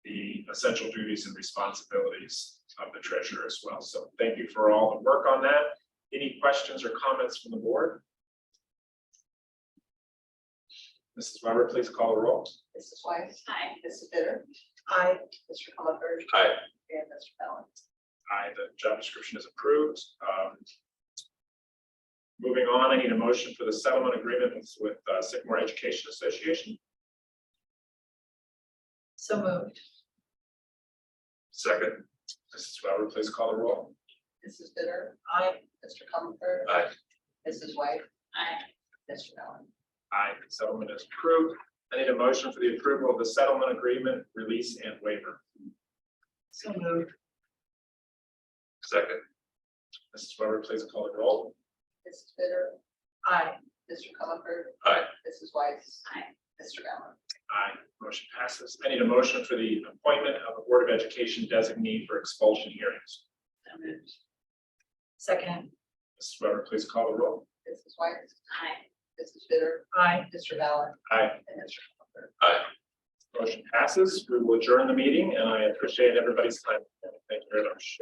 the essential duties and responsibilities of the treasurer as well. So thank you for all the work on that. Any questions or comments from the board? Mrs. Weber, please call the roll. Mrs. Weiss. Aye. Mrs. Bitter. Aye. Mr. Comer. Aye. And Mr. Fallon. Aye, the job description is approved. Moving on, I need a motion for the settlement agreement with Sycamore Education Association. So moved. Second. Mrs. Weber, please call the roll. Mrs. Bitter. Aye. Mr. Comer. Aye. Mrs. White. Aye. Mr. Fallon. Aye, the settlement is approved. I need a motion for the approval of the settlement agreement, release and waiver. So moved. Second. Mrs. Weber, please call the roll. Mrs. Bitter. Aye. Mr. Comer. Aye. Mrs. Weiss. Aye. Mr. Fallon. Aye, motion passes. I need a motion for the appointment of a Board of Education designee for expulsion hearings. So moved. Second. Mrs. Weber, please call the roll. Mrs. Weiss. Aye. Mrs. Bitter. Aye. Mr. Fallon. Aye. And Mr. Comer. Aye. Motion passes. We will adjourn the meeting and I appreciate everybody's time. Thank you very much.